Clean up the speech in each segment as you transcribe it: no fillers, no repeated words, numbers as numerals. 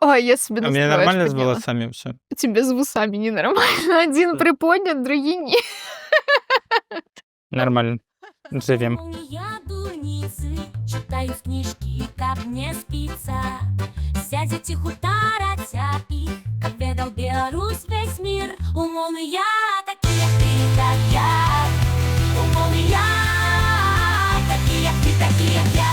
Ой, я себе А мне настроечку нормально с подняла. волосами все? Тебе с усами ненормально. Один приподнят, другие нет. Нормально. Живем. Я дурницы, читаю в книжки, как мне спится. Сядете хутарать их, как ведал Беларусь весь мир. Умовный я, такие як ты, как я. Умовный я, такие як ты, такие як я.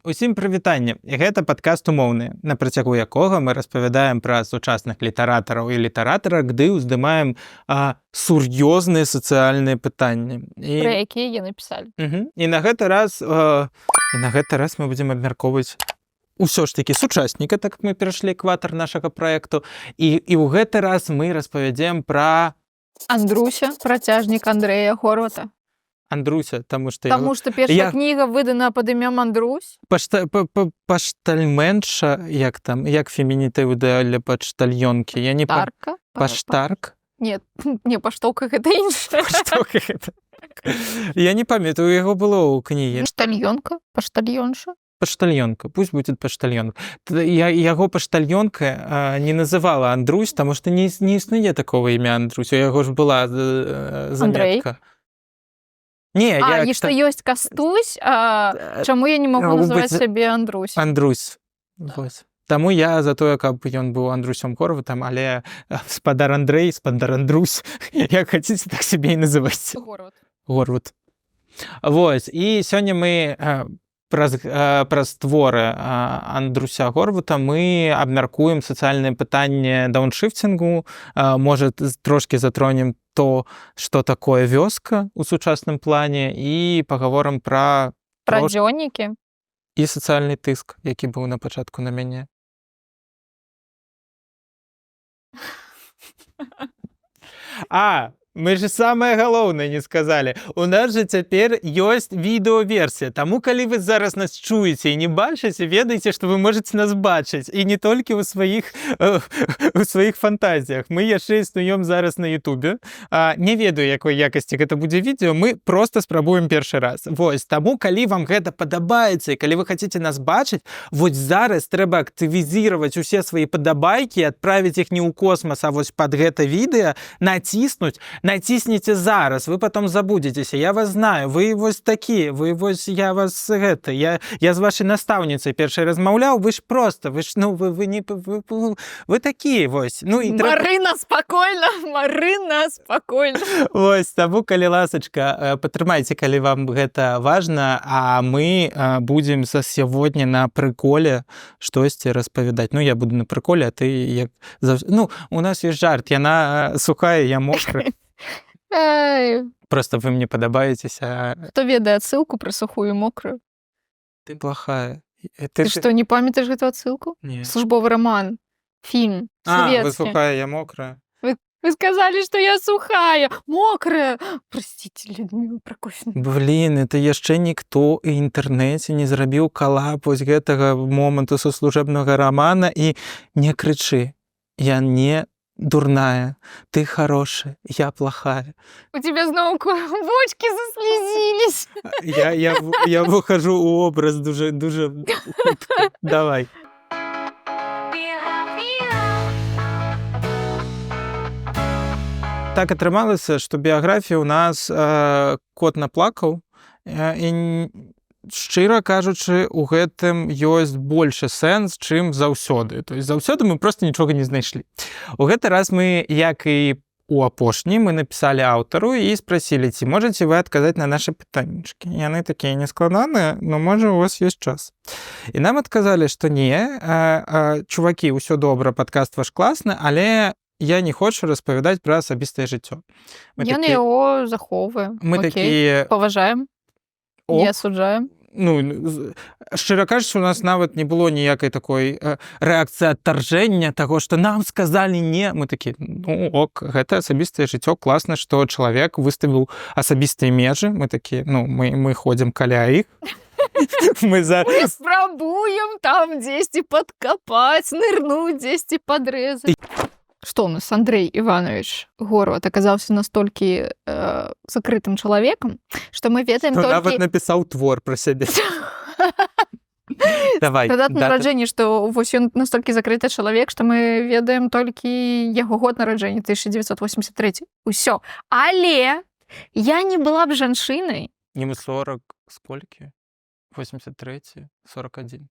Усім прывітанне. І гэта падкаст умоўны, на працягу якога мы распавядаем пра сучасных літаратараў і літаратарак, ды ўздымаем сур'ёзныя сацыяльныя пытанні. Про якія я написали. І на гэты раз мы будзем абмяркоўваць усё ж такі сучасніка, так мы перайшлі экватар нашага праекту. І ў гэты раз мы распавядзем пра Андруся, працяжнік Андрэя Горвата. Андруся, таму што Таму што першая кніга выдана пад імем Андрусь. паштальменша, як фемінітыў для паштальёнкі, я не Тарка. паштарк. Не, паштоўка гэта іншае. Я не памятаю, яго было ў кнігі. Паштальёнка, паштальёнша. Паштальёнка, пусть будет паштальёнка. Яго паштальёнка не называла Андрусь, таму што не існуе такого імя Андрусь, у яго ж была заметка. Не, і што ёсць Кастусь, чаму я не магу называць сябе Андрусь? Андрусь. Вось. Таму я за тое, каб ён быў Андрусем Горватам, але спадар Андрэй, спадар Андрусь, як хацеце, так сябе і называйце. Горват. Вось, і сёння мы праз творы Андруся Горвата мы абмяркуем сацыяльныя пытанні дауншыфтингу, можа, трошкі затронем то, што такое вёска ў сучасным плане, і пагаворым пра дзённікі і сацыяльны тыск, які быў на пачатку на мяне. Мы же самае галоўнае не сказалі. У нас же цяпер ёсць відэаверсія. Таму, калі вы зараз нас чуеце і не бачыце, ведайце, што вы можаце нас бачыць. І не толькі ў сваіх фантазіях. Мы яшчэ існуем зараз на Ютубе. Не ведаю, якой якасці гэта будзе відео. Мы проста спрабуем першы раз. Вось, таму, калі вам гэта падабаецца і калі вы хацеце нас бачыць, вось зараз трэба актывізіраваць усе свае падабайкі, адправіць іх не ў космас, а вось пад гэта відэа, Націсніце зараз, вы потом забудзецеся. Я вас знаю, вы вось такі, вы вось, я вас гэта, я з вашай настаўніцай першай размаўляў, вы ж проста, вы такі, вось. Марына, спакойна. Вось, таму, калі ласачка, падтрымайце, калі вам гэта важна, а мы будзем за сягоння на прыколе штосьці распавядаць. Я буду на прыколе, а ты як... у нас ёсць жарт, яна сухая, я мокрая. Просто вы мне падабаецеся. Хто ведае адсылку пра сухую і мокрую? Ты плохая. Ты што, не памятаеш гэту адсылку? Не. Службовы роман, фільм, советскі. Вы сухая, я мокрая. Вы сказали, что я сухая, мокрая. Простите, Людмила Прокофьевна. Блин, это яшчэ ніхто ў інтэрнэце не зрабіў калап вось гэтага моманту са служебнага романа, і не крычы. Я не дурная, ты хорошая, я плохая. У тебя снова бочки заслезились. Я выхожу у образ дуже хутка. Давай. Так атрымалася, што біяграфія ў нас кот наплакаў, і шчыра кажучы, у гэтым ёсць большы сэнс, чым заўсёды. То есть заўсёды мы проста нічога не знайшлі. У гэты раз мы, як і у апошні, мы напісалі аўтару і спрасілі, ці можаце вы адказаць на нашы пытаннічкі. Яны такія нескладаныя, но можа у вас ёсць час. І нам адказалі, што не, чувакі, ўсё добра, падкаст ваш класны, але я не хочу распавядаць пра асабістае жыццё. Ён яго захоўвае. Мы такія... Паважаем, не асуджаем. Шчыра кажучы, у нас нават не было ніякай такой рэакцыі адтаржэння таго, што нам сказалі не. Мы такі, гэта асабістае жыццё, класна, што чалавек выставіў асабістыя межы. Мы такі, мы ходзім каля іх. Мы спрабуем там дзесьці падкапаць, нырнуць дзесьці падрэзаць. Што у нас Андрей Иванович Горват оказался настолько закрытым человеком, что мы ведаем только... Нават написал твор про себя. Давай. Дата дата. нараджэння, што вось ён настолькі закрыты чалавек, што мы ведаем толькі яго год нараджэння 1983. Усё. Але я не была б жанчынай. Ему 40 сколькі? 83, 41.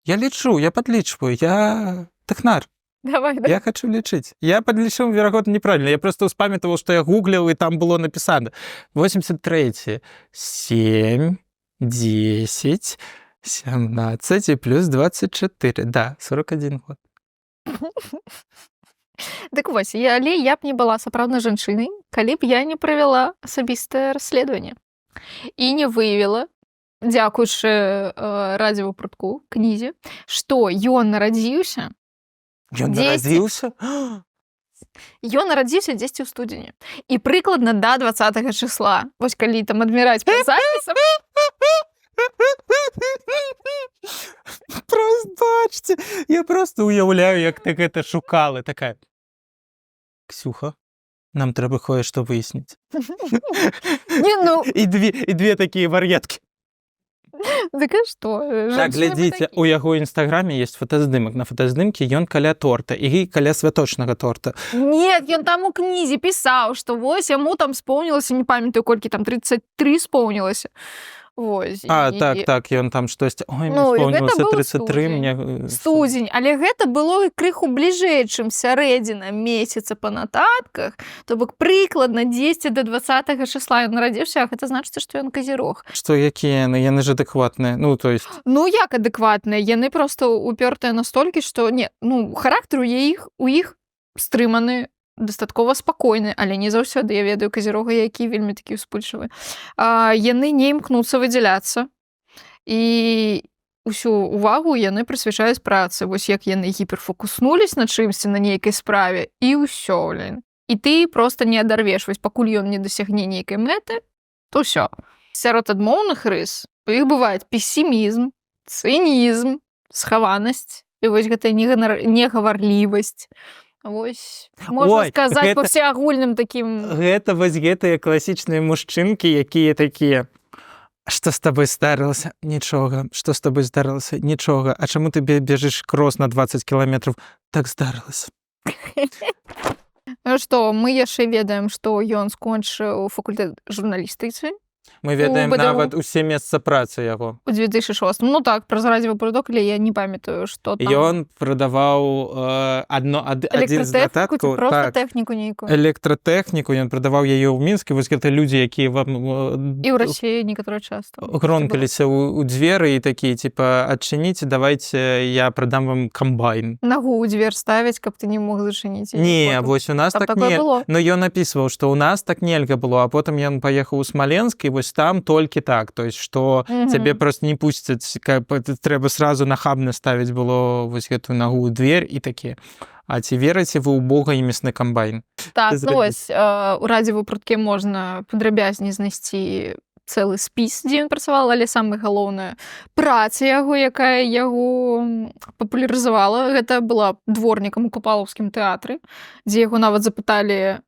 Я лічу, я падлічваю, я тэхнар. Давай, Я хочу лічыць. Я падлічыў, верагодна, неправільна. Я просто успамятаваў, што я гугліў, і там было напісана. 83, 7, 10, 17 і плюс 24. Да, 41 год. Дык вось, але я б не была сапраўднай жанчынай, калі б я не правяла асабістае расследаванне і не выявіла, дзякуючы радзіву прутку, кнізе, што ён нарадзіўся Ён 10. нарадзіўся? Ён нарадзіўся дзесьці ў студзені. І прыкладна да 20 числа. Вось калі там адміраць па запісам, Просто бачце, я просто уяўляю, як ты гэта шукала. Такая, Ксюха, нам трэба кое-што выясніць. не, ну, І две такія вар'яткі. дык а што? Так, глядзіце, у яго інстаграме есть фотаздымак. На фотаздымке ён каля торта і каля святочнага торта. Нет, ён там у кнізе пісаў, што вось яму там споўнілася, не памятаю, колькі там 33 споўнілася. Вось. Так, ён там штосьці... Ой, мне Ну, і споўнілася гэта быў 33, мне... Студзень, але гэта было крыху бліжэй, чым сярэдзіна месяца па нататках, то бок прыкладна 10 до 20 числа ён нарадзіўся, а гэта значыцца, што ён казірог. Што, якія яны ж адэкватныя? Ну, то есть... Ну, як адэкватныя? Яны проста упёртыя настолькі, што не, ну, характар у іх стрыманы, дастаткова спакойны, але не заўсёды я ведаю казірога, які вельмі такі ўспыльчывы. Яны не імкнуцца выдзяляцца і усю увагу яны прысвячаюць працы. Вось як яны гіперфокуснулись на чымсьці, на нейкай справе, і ўсё, блин. І ты проста не адарвеш. Вось пакуль ён не дасягне нейкай мэты, то ўсё. Сярод адмоўных рыс у іх бывае песімізм, цынізм, схаванасць, і вось гэта негаварлівасць. Вось, можна сказаць, па всеагульным такім... Гэта вось гэтыя класічныя мужчынкі, якія такія: што з табой здарылася? Нічога. Што з табой здарылася? Нічога. А чаму ты бежыш крос на 20 кіламетраў? Так здарылася. Ну што, мы яшчэ ведаем, што ён скончыў факультэт журналістыцы. Мы ведаем БДУ. нават усе месца працы яго. У 2006. Ну так, праз радзівы прудок, але я не памятаю, што там. Ён прадаваў адзін з Электратэхніку ці нататкаў. проста Так, тэхніку нейкую. электратэхніку, ён прадаваў яе ў Мінскі. Вось гэта людзі, якія вам І ў Расіі некаторыя часто. гронкаліся ў дзверы і такія, типа, адчыніце, давайте я прадам вам камбайн. Нагу ў дзвер ставяць, каб ты не мог зачыніць. Не, вось у нас Там так такое не. было? Но ён напісваў, што ў нас так нельга было, а потым ён паехаў у Смаленск, і вось там толькі так. То есть, што цябе проста не пусцяць, трэба сразу нахабна ставіць было вось гэтую нагу ў дверь і такі: а ці верыце вы ў Бога і мясны камбайн? Так, Ты ну вось, у радзівы прудке можна падрабязней знайсці цэлы спіс, дзе ён працаваў, але самае галоўнае праца яго, якая яго папулярызавала, гэта была дворнікам у Купалаўскім тэатры, дзе яго нават запыталі,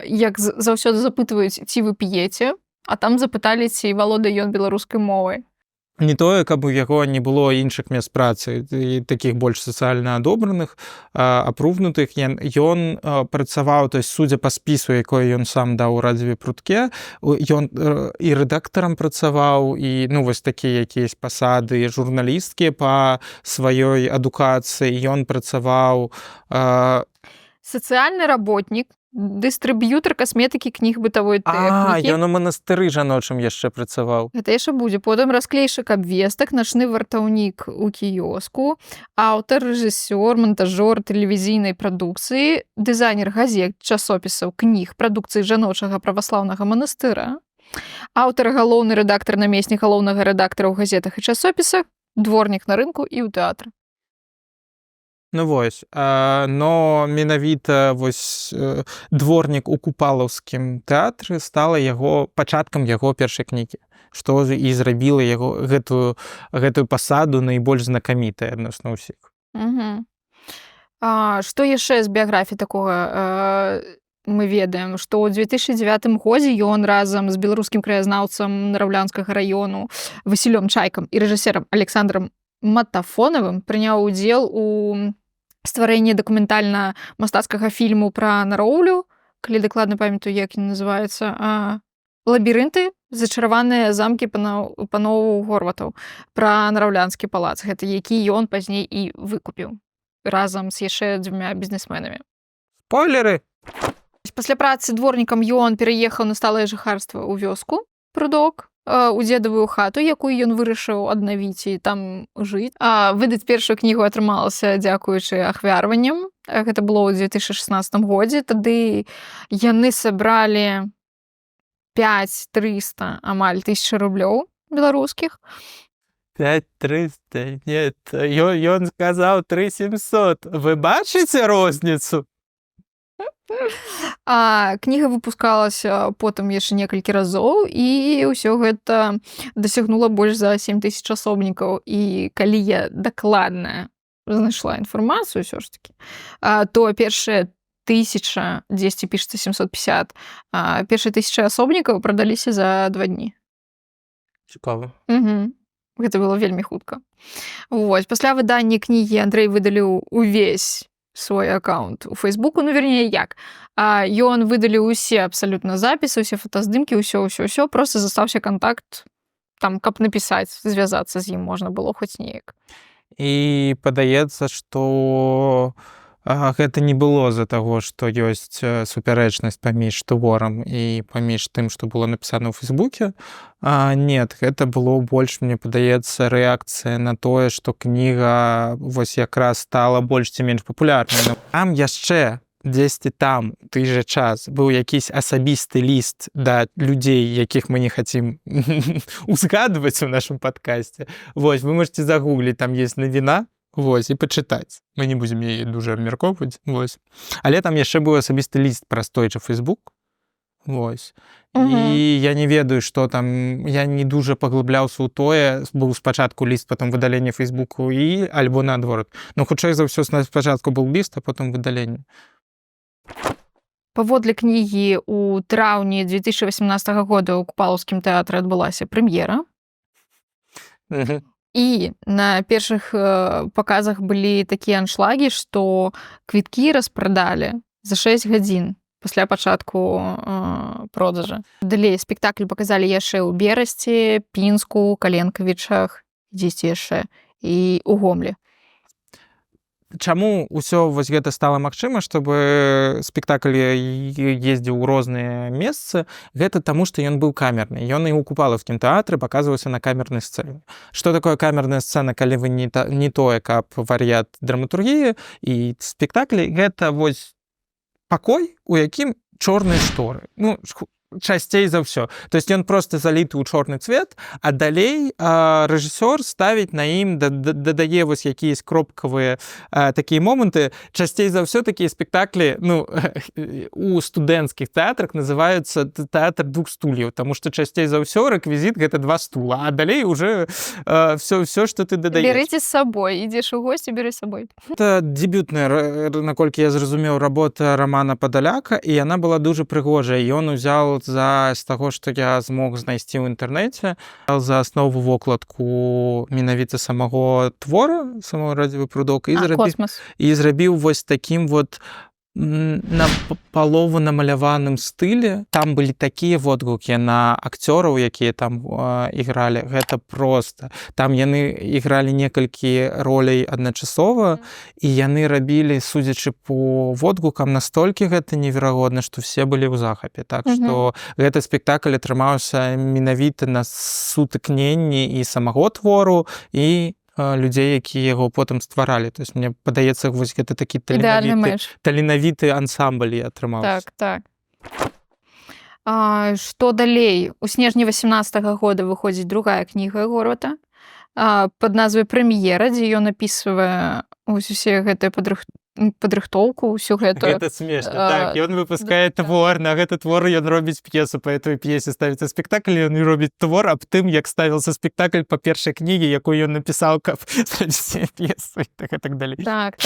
як заўсёды запытваюць, ці вы п'еце, а там запыталі, ці валодае ён беларускай мовай. Не тое, каб у яго не было іншых мест працы, такіх больш сацыяльна адобраных, апрувнутых. Ён працаваў, то есть, судзя па спісу, якой ён сам даў у радзіве прудке, ён і рэдактарам працаваў, і, ну, вось такія якісь пасады журналісткі па сваёй адукацыі. Ён працаваў... Сацыяльны работнік, дыстрыб'ютар касметыкі, кніг бытавой тэхнікі. Ён у манастыры жаночым яшчэ працаваў. Гэта яшчэ будзе. Потым расклейшык абвестак, начны вартаўнік у кіёску, аўтар, рэжысёр, монтажёр тэлевізійнай прадукцыі, дызайнер газет, часопісаў, кніг, прадукцыі жаночага праваслаўнага манастыра, аўтар, галоўны рэдактар, намеснік галоўнага рэдактара ў газетах і часопісах, дворнік на рынку і ў тэатры. Ну вось, но менавіта вось дворнік у Купалаўскім тэатры стала яго пачаткам яго першай кнігі, што і зрабіла яго гэтую пасаду найбольш знакамітай адносна ўсіх. Што яшчэ з біяграфіі такога мы ведаем, што ў 2009 годзе ён разам з беларускім краязнаўцам Нараўлянскага раёну Васілём Чайкам і рэжысерам Александром Матафонавым прыняў удзел у стварэнні дакументальна-мастацкага фільму пра Нароўлю, калі дакладна памятаю, як ён называецца, «Лабірынты. Зачараваныя замкі паноў Горватаў» пра Нараўлянскі палац, гэта які ён пазней і выкупіў разам з яшчэ 2 бізнесменамі. Спойлеры! Пасля працы дворнікам ён пераехаў на сталае жыхарства ў вёску, Прудок, у дзедавую хату, якую ён вырашыў аднавіць і там жыць. Выдаць першую кнігу атрымалася дзякуючы ахвярванням. Гэта было ў 2016 годзе. Тады яны сабралі 5300 амаль 1000 рублёў беларускіх. 5300? Нет, ён сказаў 3700. Вы бачыце розніцу? Кніга выпускалася потым яшчэ некалькі разоў, і ўсё гэта дасягнула больш за 7000 асобнікаў. І калі я дакладна знайшла інфармацыю ўсё ж такі, то першыя 1000, дзесьці пішацца 750, першыя 1000 асобнікаў прадаліся за 2 дні. Цікава. Гэта было вельмі хутка. Вось. Пасля выдання кнігі Андрэй выдаліў увесь свой аккаунт у Фейсбуку, ну, вернее, як. Ён выдаліў усе абсалютна запісы, усе фотаздымкі, ўсё, просто застаўся кантакт, там, каб напісаць, звязацца з ім можна было хоць неяк. І падаецца, што гэта не было з-за таго, што ёсць супярэчнасць паміж творам і паміж тым, што было напісана ў Фейсбуке. Нет, гэта было больш, мне падаецца, рэакцыя на тое, што кніга вось якраз стала больш ці менш папулярнай. Там яшчэ дзесьці там той жа час быў якісь асабісты ліст да людзей, якіх мы не хацім узгадваць у нашым падкасці. Вось, вы можете загугліць, там есть навіна, вось, і пачытаць. Мы не будзем яе дужа абмяркоўваць, вось. Але там яшчэ быў асабісты ліст праз той жа Фейсбук. Вось. І я не ведаю, што там, я не дужа паглыбляўся ў тое, быў спачатку ліст, потым выдаленне Фейсбуку і альбо наадварот. Ну, хутчэй за ўсё, спачатку быў ліст, а потым выдаленне. Паводле кнігі, у траўні 2018 года ў Купалаўскім тэатры адбылася прэм'ера. І на першых паказах былі такія аншлагі, што квіткі распрадалі за 6 гадзін пасля пачатку продажа. Далей спектакль паказалі яшчэ ў Берасці, Пінску, Каленкавічах, дзесьці яшчэ, і ў Гомлі. Чаму ўсё вось гэта стала магчыма, чтобы спектакль ездзіў у розныя месцы? Гэта таму, што ён быў камерны. Ён і ў Купалаўскім тэатры паказваўся на камернай сцэне. Што такое камерная сцэна, калі вы не тое, каб варыят драматургіі і спектаклі? Гэта вось пакой, у якім чорныя шторы. Ну, часцей за ўсё. То есть ён просто заліты ў чорны цвет, а далей рэжысёр ставіць на ім, дадае вось якісь кропкавыя такія моманты. Часцей за ўсё такія спектаклі, ну, у студэнцкіх тэатрах называюцца тэатр 2 стульяў, таму што часцей за ўсё рэквізіт гэта 2 стула, а далей уже всё, што ты дадаеш. Берыце з сабой, ідзеш у госці, бяры з сабой. Это дзебютная, наколькі я зразумеў, работа Рамана Падаляка, і яна была дужа прыгожая. Ён узяў з таго, што я змог знайсці ў інтэрнэце, за аснову вокладку менавіта самого твора, самого радзівы Прудок, і зрабіў вось такім вот на палову намаляваным стылі. Там былі такія водгукі на акцёраў, якія там ігралі. Гэта проста. Там яны ігралі некалькі ролей адначасова, і яны рабілі, судзячы по водгукам, настолькі гэта неверагодна, што все былі ў захапе. Так што гэты спектакль атрымаўся менавіта на сутыкненні і самого твору, і людзей, якія яго потым стваралі. То есть, мне падаецца, вось гэта такі таленавіты ансамбль атрымаўся. Так. Што далей? У снежні 2018 года выходзіць другая кніга Горвата пад назвай «Прэм'ера», дзе ён апісвае усе гэтыя падрыхтоўку, ўсё гэта. Гэта смешна. Так, ён выпускае твор, на гэты твор ён робіць п'есу, па этой п'есе ставіцца спектакль, ён робіць твор аб тым, як ставіўся спектакль па першай кнігі, якую ён напісаў, каб ставіць п'есу і так далей. Так.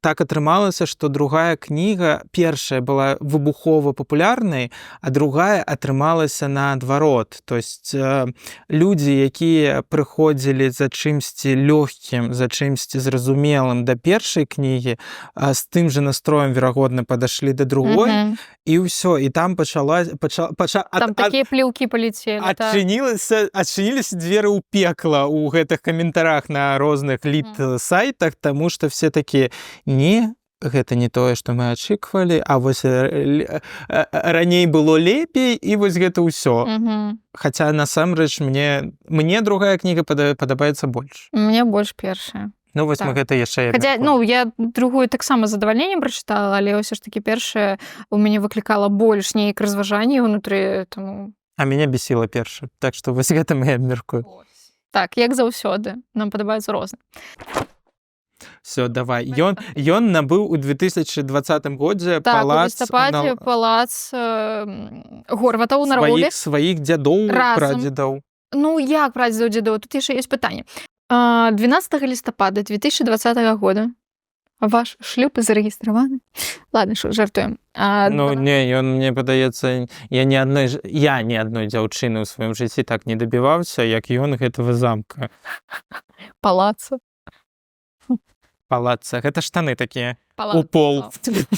так атрымалася, што другая кніга, першая была выбухова папулярнай, а другая атрымалася наадварот. То есть людзі, якія прыходзілі за чымсьці лёгкім, за чымсьці зразумелым да першай кнігі, з тым жа настроем, верагодна, падашлі да другой, і ўсё, і там Там такія пліўкі палецелі. адчыніліся дзверы ў пекла ў гэтых каментарах на розных лід-сайтах, таму што все такія, не, гэта не тое, што мы ачіквалі, а вось раней было лепей, і вось гэта ўсё. Хаця, насамрэч, мне другая кніга падабаецца больш. Мне больш першая. Ну, вось мы гэта яшчэ... Хаця, я другую таксама з задавальненнем прачытала, але ўсё ж такі першая у мяне выклікала больш нейк разважанне ўнутры, таму... А мяне бесіла першая. Так што вось гэта мы абмеркую. Так, як заўсёды. Нам падабаецца розна. Все, давай. Ён набыў у 2020 годзе Так, у палац... лістападзе палац Горватаў на Раулі. Сваіх дзядоў, прадзедаў. Ну, як прадзедаў, дзядоў? Тут яшчэ ёсць пытанне. 12 лістапада 2020 года ваш шлюб зарэгістраваны? Ладно, що, жартуем. Не, ён, мне падаецца, я ні адной дзяўчыны ў сваім жыцці так не дабіваўся, як ён гэтага замка. Палаца. Палаца. Гэта штаны такія. У пол.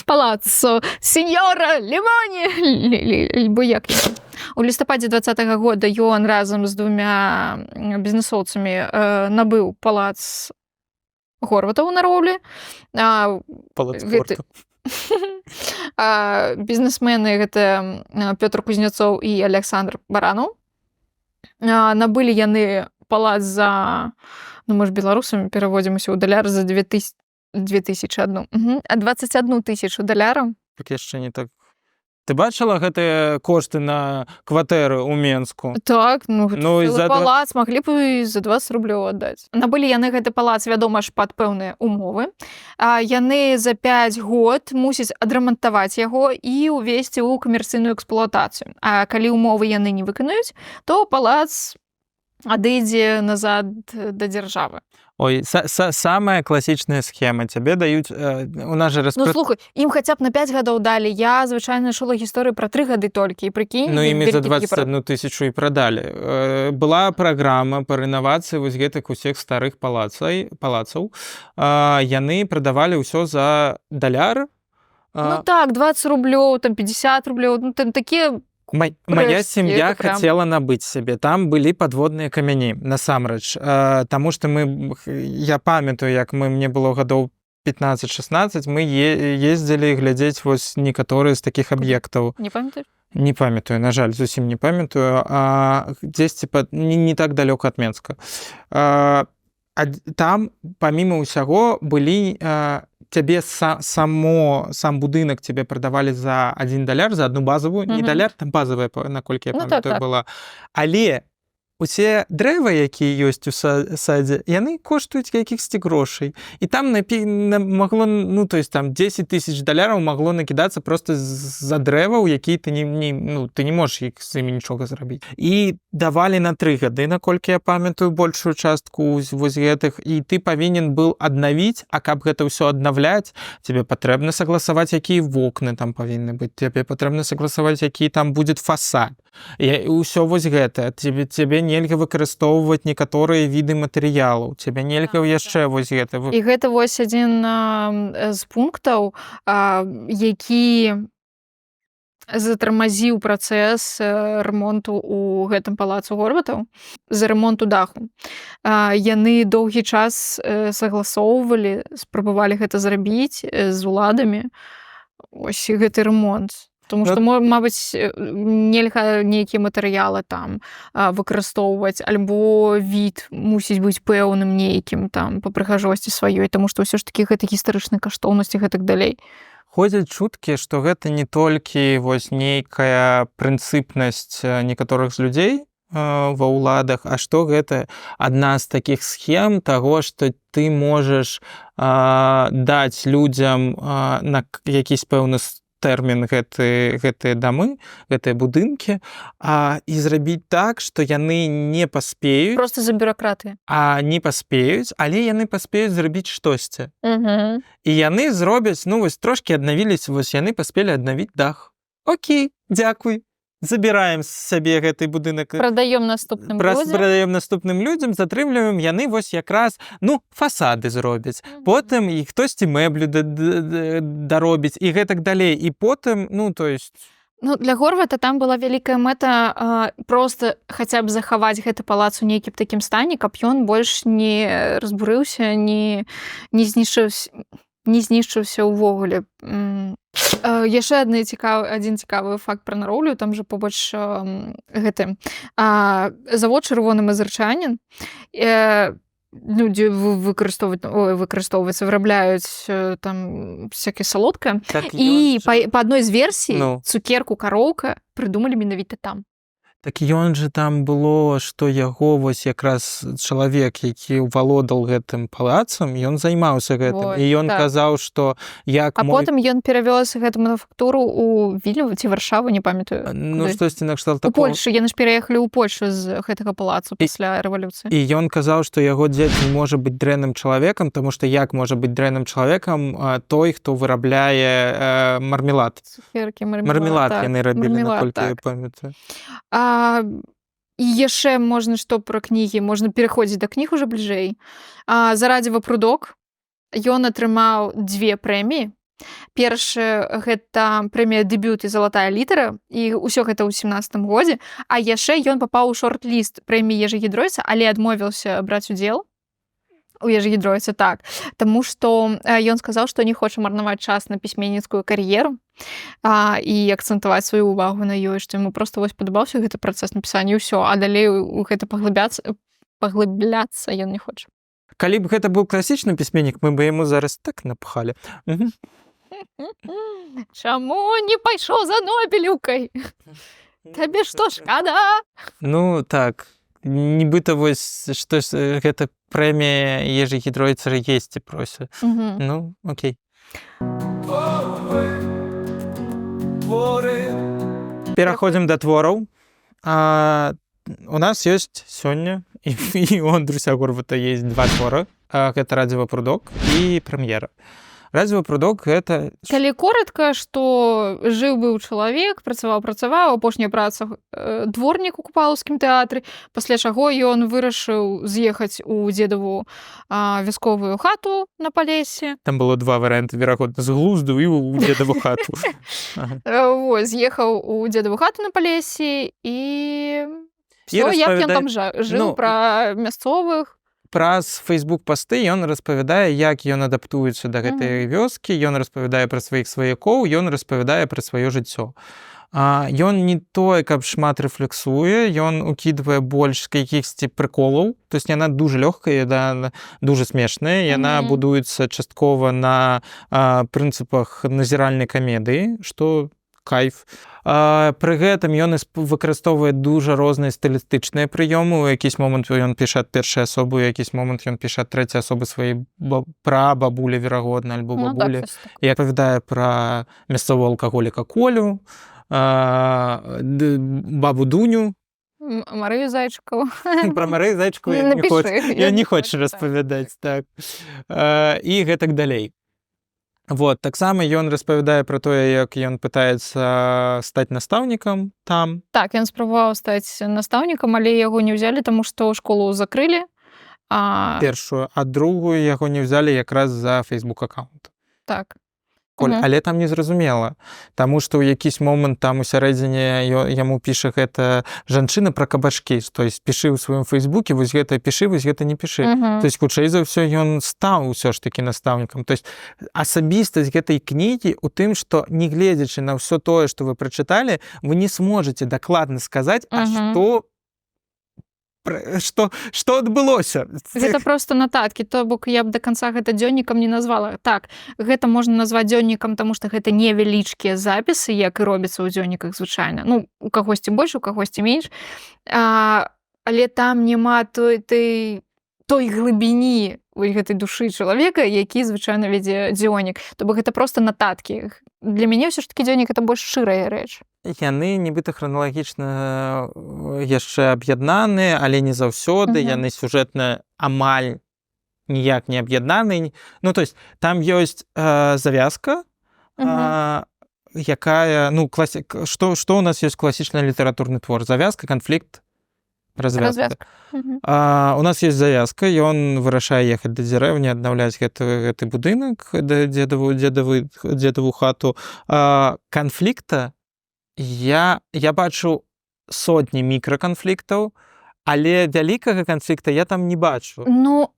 Палаццо. Сеньора Лімоні. Бо як? У лістападзе 2020 года ён разам з двумя бізнесоўцамі набыў палац Горватаў на Роўлі. Палац Горватаў. Бізнесмены гэта Пётр Кузнецоў і Александр Баранаў. Набылі яны палац за, мы ж беларусамі пераводзім усё ў даляр, за 21 тысячу даляраў. Так яшчэ не так. Ты бачыла гэтыя кошты на кватэры ў Менску? Так, палац маглі б і за 20 рублёў аддаць. Набылі яны гэты палац, вядома ж, пад пэўныя умовы. Яны за 5 год мусяць адрамантаваць яго і ўвесці ў камерцыйную эксплуатацыю. А калі умовы яны не выканаюць, то палац адыдзе назад да дзяржавы. Ой, самая класічная схема. Цябе даюць... У нас же Ну, слухай, ім хаця б на 5 гадоў далі. Я, звычайна, чула гісторыю пра 3 гады толькі. І прыкінь... Ну, імі за 21 тысячу і прадалі. Была праграма па рэновацыі вось гэтых усіх старых палацаў. Яны прадавалі ўсё за даляр. Ну так, 20 рублёў, там 50 рублёў. Ну, там такія... Моя сям'я хацела набыць сябе. Там былі падводныя камяні, насамрэч. Таму што я памятаю, як мне было гадоў 15-16, мы ездзілі глядзець вось некаторыя з такіх аб'ектаў. Не памятаеш? Не памятаю, на жаль, зусім не памятаю. Дзесьці не так далёка ад Менска. Там, паміма ўсяго, былі... Цябе сам будынак цябе прадавалі за 1 даляр, за одну базовую, не даляр, там базовая, наколькі я памятаю, была. Але усе дрэвы, якія ёсць у садзе, яны коштуюць якіхсьці грошай. І там магло, то есть там 10 тысяч даляраў магло накідацца просто за дрэваў, які ты не можаш іх з імі нічога зрабіць. І давалі на 3 гады, наколькі я памятаю, большую частку вось гэтых, і ты павінен быў аднавіць, а каб гэта ўсё аднаўляць, тебе патрэбна сагласаваць, якія вокны там павінны быць, тебе патрэбна сагласаваць, які там будзе фасад. І ўсё вось гэта. Тебе нельга выкарыстоўваць некаторыя віды матэрыялаў, цябе нельга яшчэ вось гэта. І гэта вось адзін з пунктаў, які затармазіў працэс рамонту ў гэтым палацу Горватаў з-за рамонту даху. Яны доўгі час сагласоўвалі, спрабавалі гэта зрабіць з уладамі, ось гэты рамонт. Тому што, мабыць, нельга нейкія матэрыялы там выкарыстоўваць, альбо від мусіць быць пэўным нейкім там па прыгажосці сваёй, таму што ўсё ж такі гэта гістарычныя каштоўнасці гэтак далей. Ходзяць чуткі, што гэта не толькі вось нейкая прынцыпнасць некаторых з людзей ва ўладах, а што гэта адна з такіх схем таго, што ты можаш даць людзям на якісь пэўны тэрмін гэтыя дамы, гэтыя будынкі, і зрабіць так, што яны не паспеюць, Просто за бюрократыі. не паспеюць, але яны паспеюць зрабіць штосьці. Угу. І яны зробяць, ну вось трошкі аднавіліся, вось яны паспелі аднавіць дах. Окей, дзякуй. Забіраем сабе гэты будынак. Прадаём наступным людзям. Прадаем наступным людзям, затрымліваем, яны вось якраз, фасады зробяць. Потым і хтосьці мэблю даробіць і гэтак далей. І потым, то есть... Ну, для Горвата там была вялікая мэта просто хаця б захаваць гэты палац у нейкім такім стане, каб ён больш не разбурыўся, не знішчыўся ўвогуле. Яшчэ адзін цікавы факт пра Нароўлю, там жа побач гэты завод «Чырвоны мазырчанін», людзі выкарыстоўваюцца, вырабляюць там всякае салодкае. І па адной з версій цукерку «Кароўка» прыдумалі менавіта там. Так ён же там было, што яго вось якраз чалавек, які валодал гэтым палацам, ён займаўся гэтым. І ён казаў, што потым ён перавёз гэту мануфактуру ў Вільню ці Варшаву, не памятаю. Штосьці накшталт У такого. Польшу, яны ж пераехалі ў Польшу з гэтага палацу пасля рэвалюцыі. І ён казаў, што яго дзед не можа быць дрэнным чалавекам, таму што як можа быць дрэнным чалавекам той, хто вырабляе мармелад. Цукеркі, мармелад яны рабілі, наколькі я памятаю. І яшчэ можна што пра кнігі, можна пераходзіць да кніг ужо бліжэй. За «Радзівы прудок» ён атрымаў 2 прэміі. Першая гэта прэмія «Дэбют» і «Залатая літара», і ўсё гэта ў 17 годзе. А яшчэ ён папаў у шорт-ліст прэміі Ежы Гідройца, але адмовіўся браць удзел у Ежы Гідройца, так. Таму што ён сказаў, што не хоча марнаваць час на пісьменніцкую кар'еру і акцэнтаваць сваю ўвагу на ёй, што яму проста вось падабаўся гэты працэс напісання, і ўсё, а далей у гэта паглыбляцца ён не хоча. Калі б гэта быў класічны пісьменнік, мы бы яму зараз так напхалі. Чаму не пайшоў за Нобелеўкай? Табе што, шкада? Ну, так. Нібыта вось штось гэта прэмія Ежы Гідройца есці просіць. Ну, окей. Пераходзім да твораў. У нас ёсць сёння, і у Андруся Горвата есть 2 твора. Гэта «Радзівы прудок» і «Прэм'ера». «Радзівы прудок» — гэта... Калі коратка, што жыў-быў чалавек, працаваў, апошняя праца дворнік у Купалаўскім тэатры, пасля чаго ён вырашыў з'ехаць у дзедаву вясковую хату на Палесе. Там было 2 варыянты, верагодна, з глузду і ў дзедаву хату. З'ехаў у дзедаву хату на Палесе і... Як ён там жыў, пра мясцовых. Праз Facebook-пасты ён распавядае, як ён адаптуецца да гэтай вёскі, ён распавядае пра сваіх сваякоў, ён распавядае пра сваё жыццё. Ён не тое, каб шмат рэфлексуе, ён укідвае больш якіхсьці прыколаў, то есть яна дужа лёгкая, яна дужа смешная, яна будуецца часткова на прынцыпах назіральнай камедыі, што кайф. Пры гэтым ён выкарыстоўвае дужа розныя стылістычныя прыёмы. У якісь момант ён піша ад першай асобы, у якісь момант ён піша ад трэцяй асобы сваёй прабабулі, верагодна, альбо бабулі. І апавядае пра мясцового алкаголіка Колю, бабу Дуню. Марыю Зайчыкаву. Пра Марыю Зайчыкаву я не хочу распавядаць. І гэтак далей. Вот, таксама ён распавядае пра тое, як ён пытаецца стаць настаўнікам там. Так, ён спрабаваў стаць настаўнікам, але яго не ўзялі, таму што школу закрылі. Першую, а другую яго не ўзялі якраз за Facebook-аккаунт. Так. Але там незразумела, таму што ў якісь момант там у сярэдзіне яму піша гэта жанчына пра кабачкі, то есть пішы ў сваім фейсбуке, вось гэта пішы, вось гэта не пішы. То есть хутчэй за ўсё ён стаў усё ж такі настаўнікам. То есть асабістасць гэтай кнігі ў тым, што не гледзячы на ўсё тое, што вы прачыталі, вы не сможаце дакладна сказаць, а што адбылося. Гэта просто нататкі, то бок я б да канца гэта дзённікам не назвала. Так, гэта можна назваць дзённікам, таму што гэта невялічкія запісы, як і робіцца ў дзённіках звычайна. Ну, у кагосьці больш, у кагосьці менш. Але там няма той глыбіні вось гэтай душы чалавека, які звычайна вядзе дзённік. То бок гэта проста нататкі. Для мяне ўсё ж такі дзённік это больш шчырая рэч. Яны нібыта храналагічна яшчэ аб'яднаны, але не заўсёды, яны сюжэтна амаль ніяк не аб'яднаны. Ну, то есть там ёсць завязка, якая, ну, што ў нас ёсць класічны літаратурны твор? Завязка, канфлікт, развязка. У нас есть завязка, ён вырашае ехаць да дзерэўні, аднаўляць гэты будынак, дзедаву хату. Канфлікта я бачу сотні мікраканфліктаў, але вялікага канфлікта я там не бачу. Ну,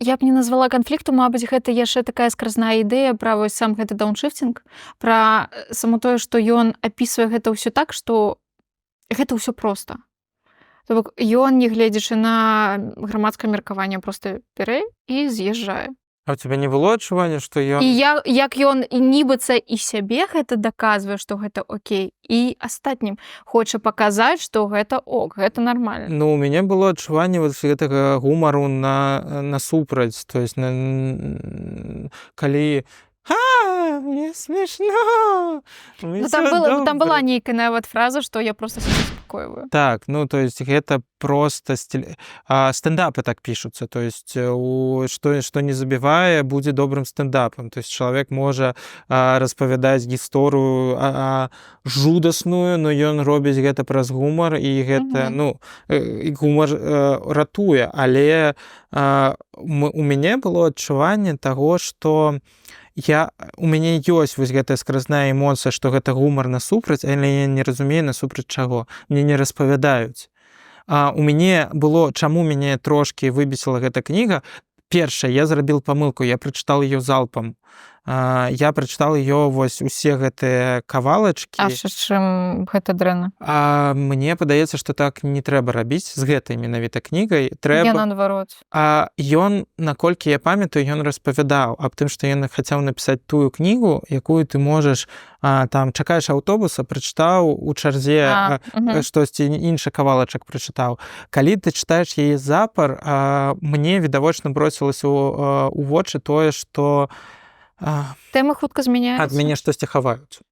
я б не назвала канфлікту, мабыць, гэта яшчэ такая скразная ідэя пра вось сам гэты дауншыфтінг, пра само тое, што ён апісвае гэта ўсё так, што гэта ўсё проста. То бок ён, не гледзячы на грамадскае меркаванне, проста бярэ і з'язджае. А ў цябе не было адчування, што ён... І як ён нібыцца і сябе гэта даказвае, што гэта окей, і астатнім хоча паказаць, што гэта ок, гэта нармальна. Ну, у мяне было адчуванне вот гэтага гумару насупраць. То есть, калі... мне смешно! Ну, там была нейкая нават фраза, што я просто себя успокоиваю. Так, ну, то есть гэта просто стендапы так пишутся, то есть што не забівае, будзе добрым стендапам. То есть чалавек можа распавядаць гісторыю жудасную, но ён робіць гэта праз гумар, і гэта, ну, гумар ратуе, але у мяне было адчуванне таго, што у мяне ёсць вось гэтая скразная эмоцыя, што гэта гумар насупраць, але я не разумею насупраць чаго. Мне не распавядаюць. У мяне было, чаму мяне трошкі выбесіла гэта кніга. Першае, я зрабіў памылку, я прачытаў яе залпам. Я прачытаў яе вось усе гэтыя кавалачкі. А чым гэта дрэнна? Мне падаецца, што так не трэба рабіць з гэтай менавіта кнігай. Я наадварот. Ён, наколькі я памятаю, ён распавядаў аб тым, што ён хацеў напісаць тую кнігу, якую ты можаш, там, чакаеш аўтобуса, прачытаў у чарзе штосьці іншы кавалачак прачытаў. Калі ты чытаеш яе запар, мне відавочна бросілася ў вочы тое, што тэмы хутка змяняюцца. Ад мяне штосьці хаваюць.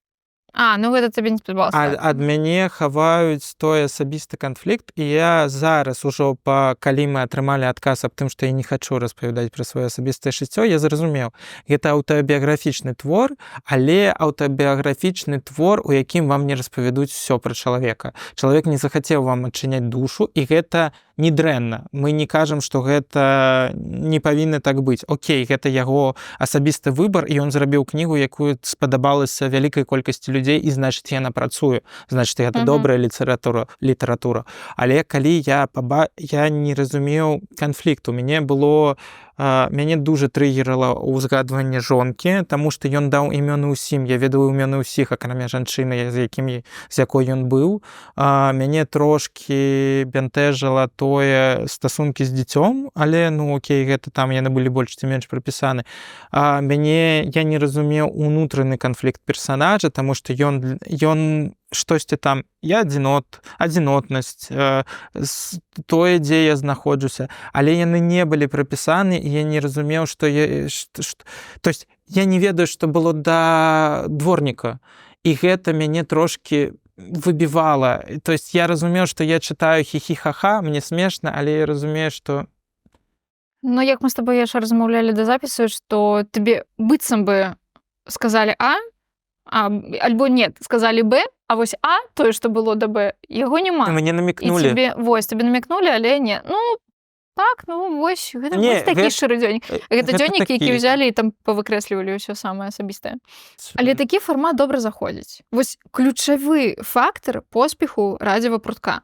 Ну гэта табе не спадабалася. Ад мяне хаваюць той асабісты канфлікт, і я зараз ужо, калі мы атрымалі адказ аб тым, што я не хачу распавядаць пра сваё асабістае жыццё, я зразумеў, гэта аўтабіяграфічны твор, але аўтабіяграфічны твор, у якім вам не распавядуць усё пра чалавека. Чалавек не захацеў вам адчыняць душу, і гэта не дрэнна. Мы не кажам, што гэта не павінна так быць. Окей, гэта яго асабісты выбар, і ён зрабіў кнігу, якую спадабалася вялікай колькасці людзей, і значыць, яна працуе. Значыць, гэта добрая літаратура. Але калі я не разумеў канфлікту, мяне дужа трыгерала ўзгадванне жонкі, таму што ён даў імёны ўсім. Я ведаю імёны ўсіх, акрамя жанчыны, з якой ён быў. Мяне трошкі бянтэжыла тое стасункі з дзіцём, але, ну, окей, гэта там яны былі больш ці менш прапісаны. Я не разумеў унутраны канфлікт персанажа, таму што ён штосьці там, адзінотнасць, тое, дзе я знаходжуся, але яны не былі прапісаны, і я не разумеў, што то есть я не ведаю, што было да дворніка, і гэта мяне трошкі выбівала. То есть я разумеў, што я чытаю хі-хі-ха-ха, мне смешна, але я разумею, што... Ну, як мы з табой яшчэ размаўлялі да запісу, што табе быццам бы сказалі альбо нет, сказалі Б, а вось тое, што было да Б, яго няма. Мне намікнулі. Тебе намікнулі, але не. Ну, так, ну, вось, гэта вось такі шчыры дзённік. Гэта дзённік, які ўзялі і там павыкрэслівалі ўсё самае асабістае. Але такі фармат добра заходзіць. Вось ключавы фактар поспеху радзіва прутка.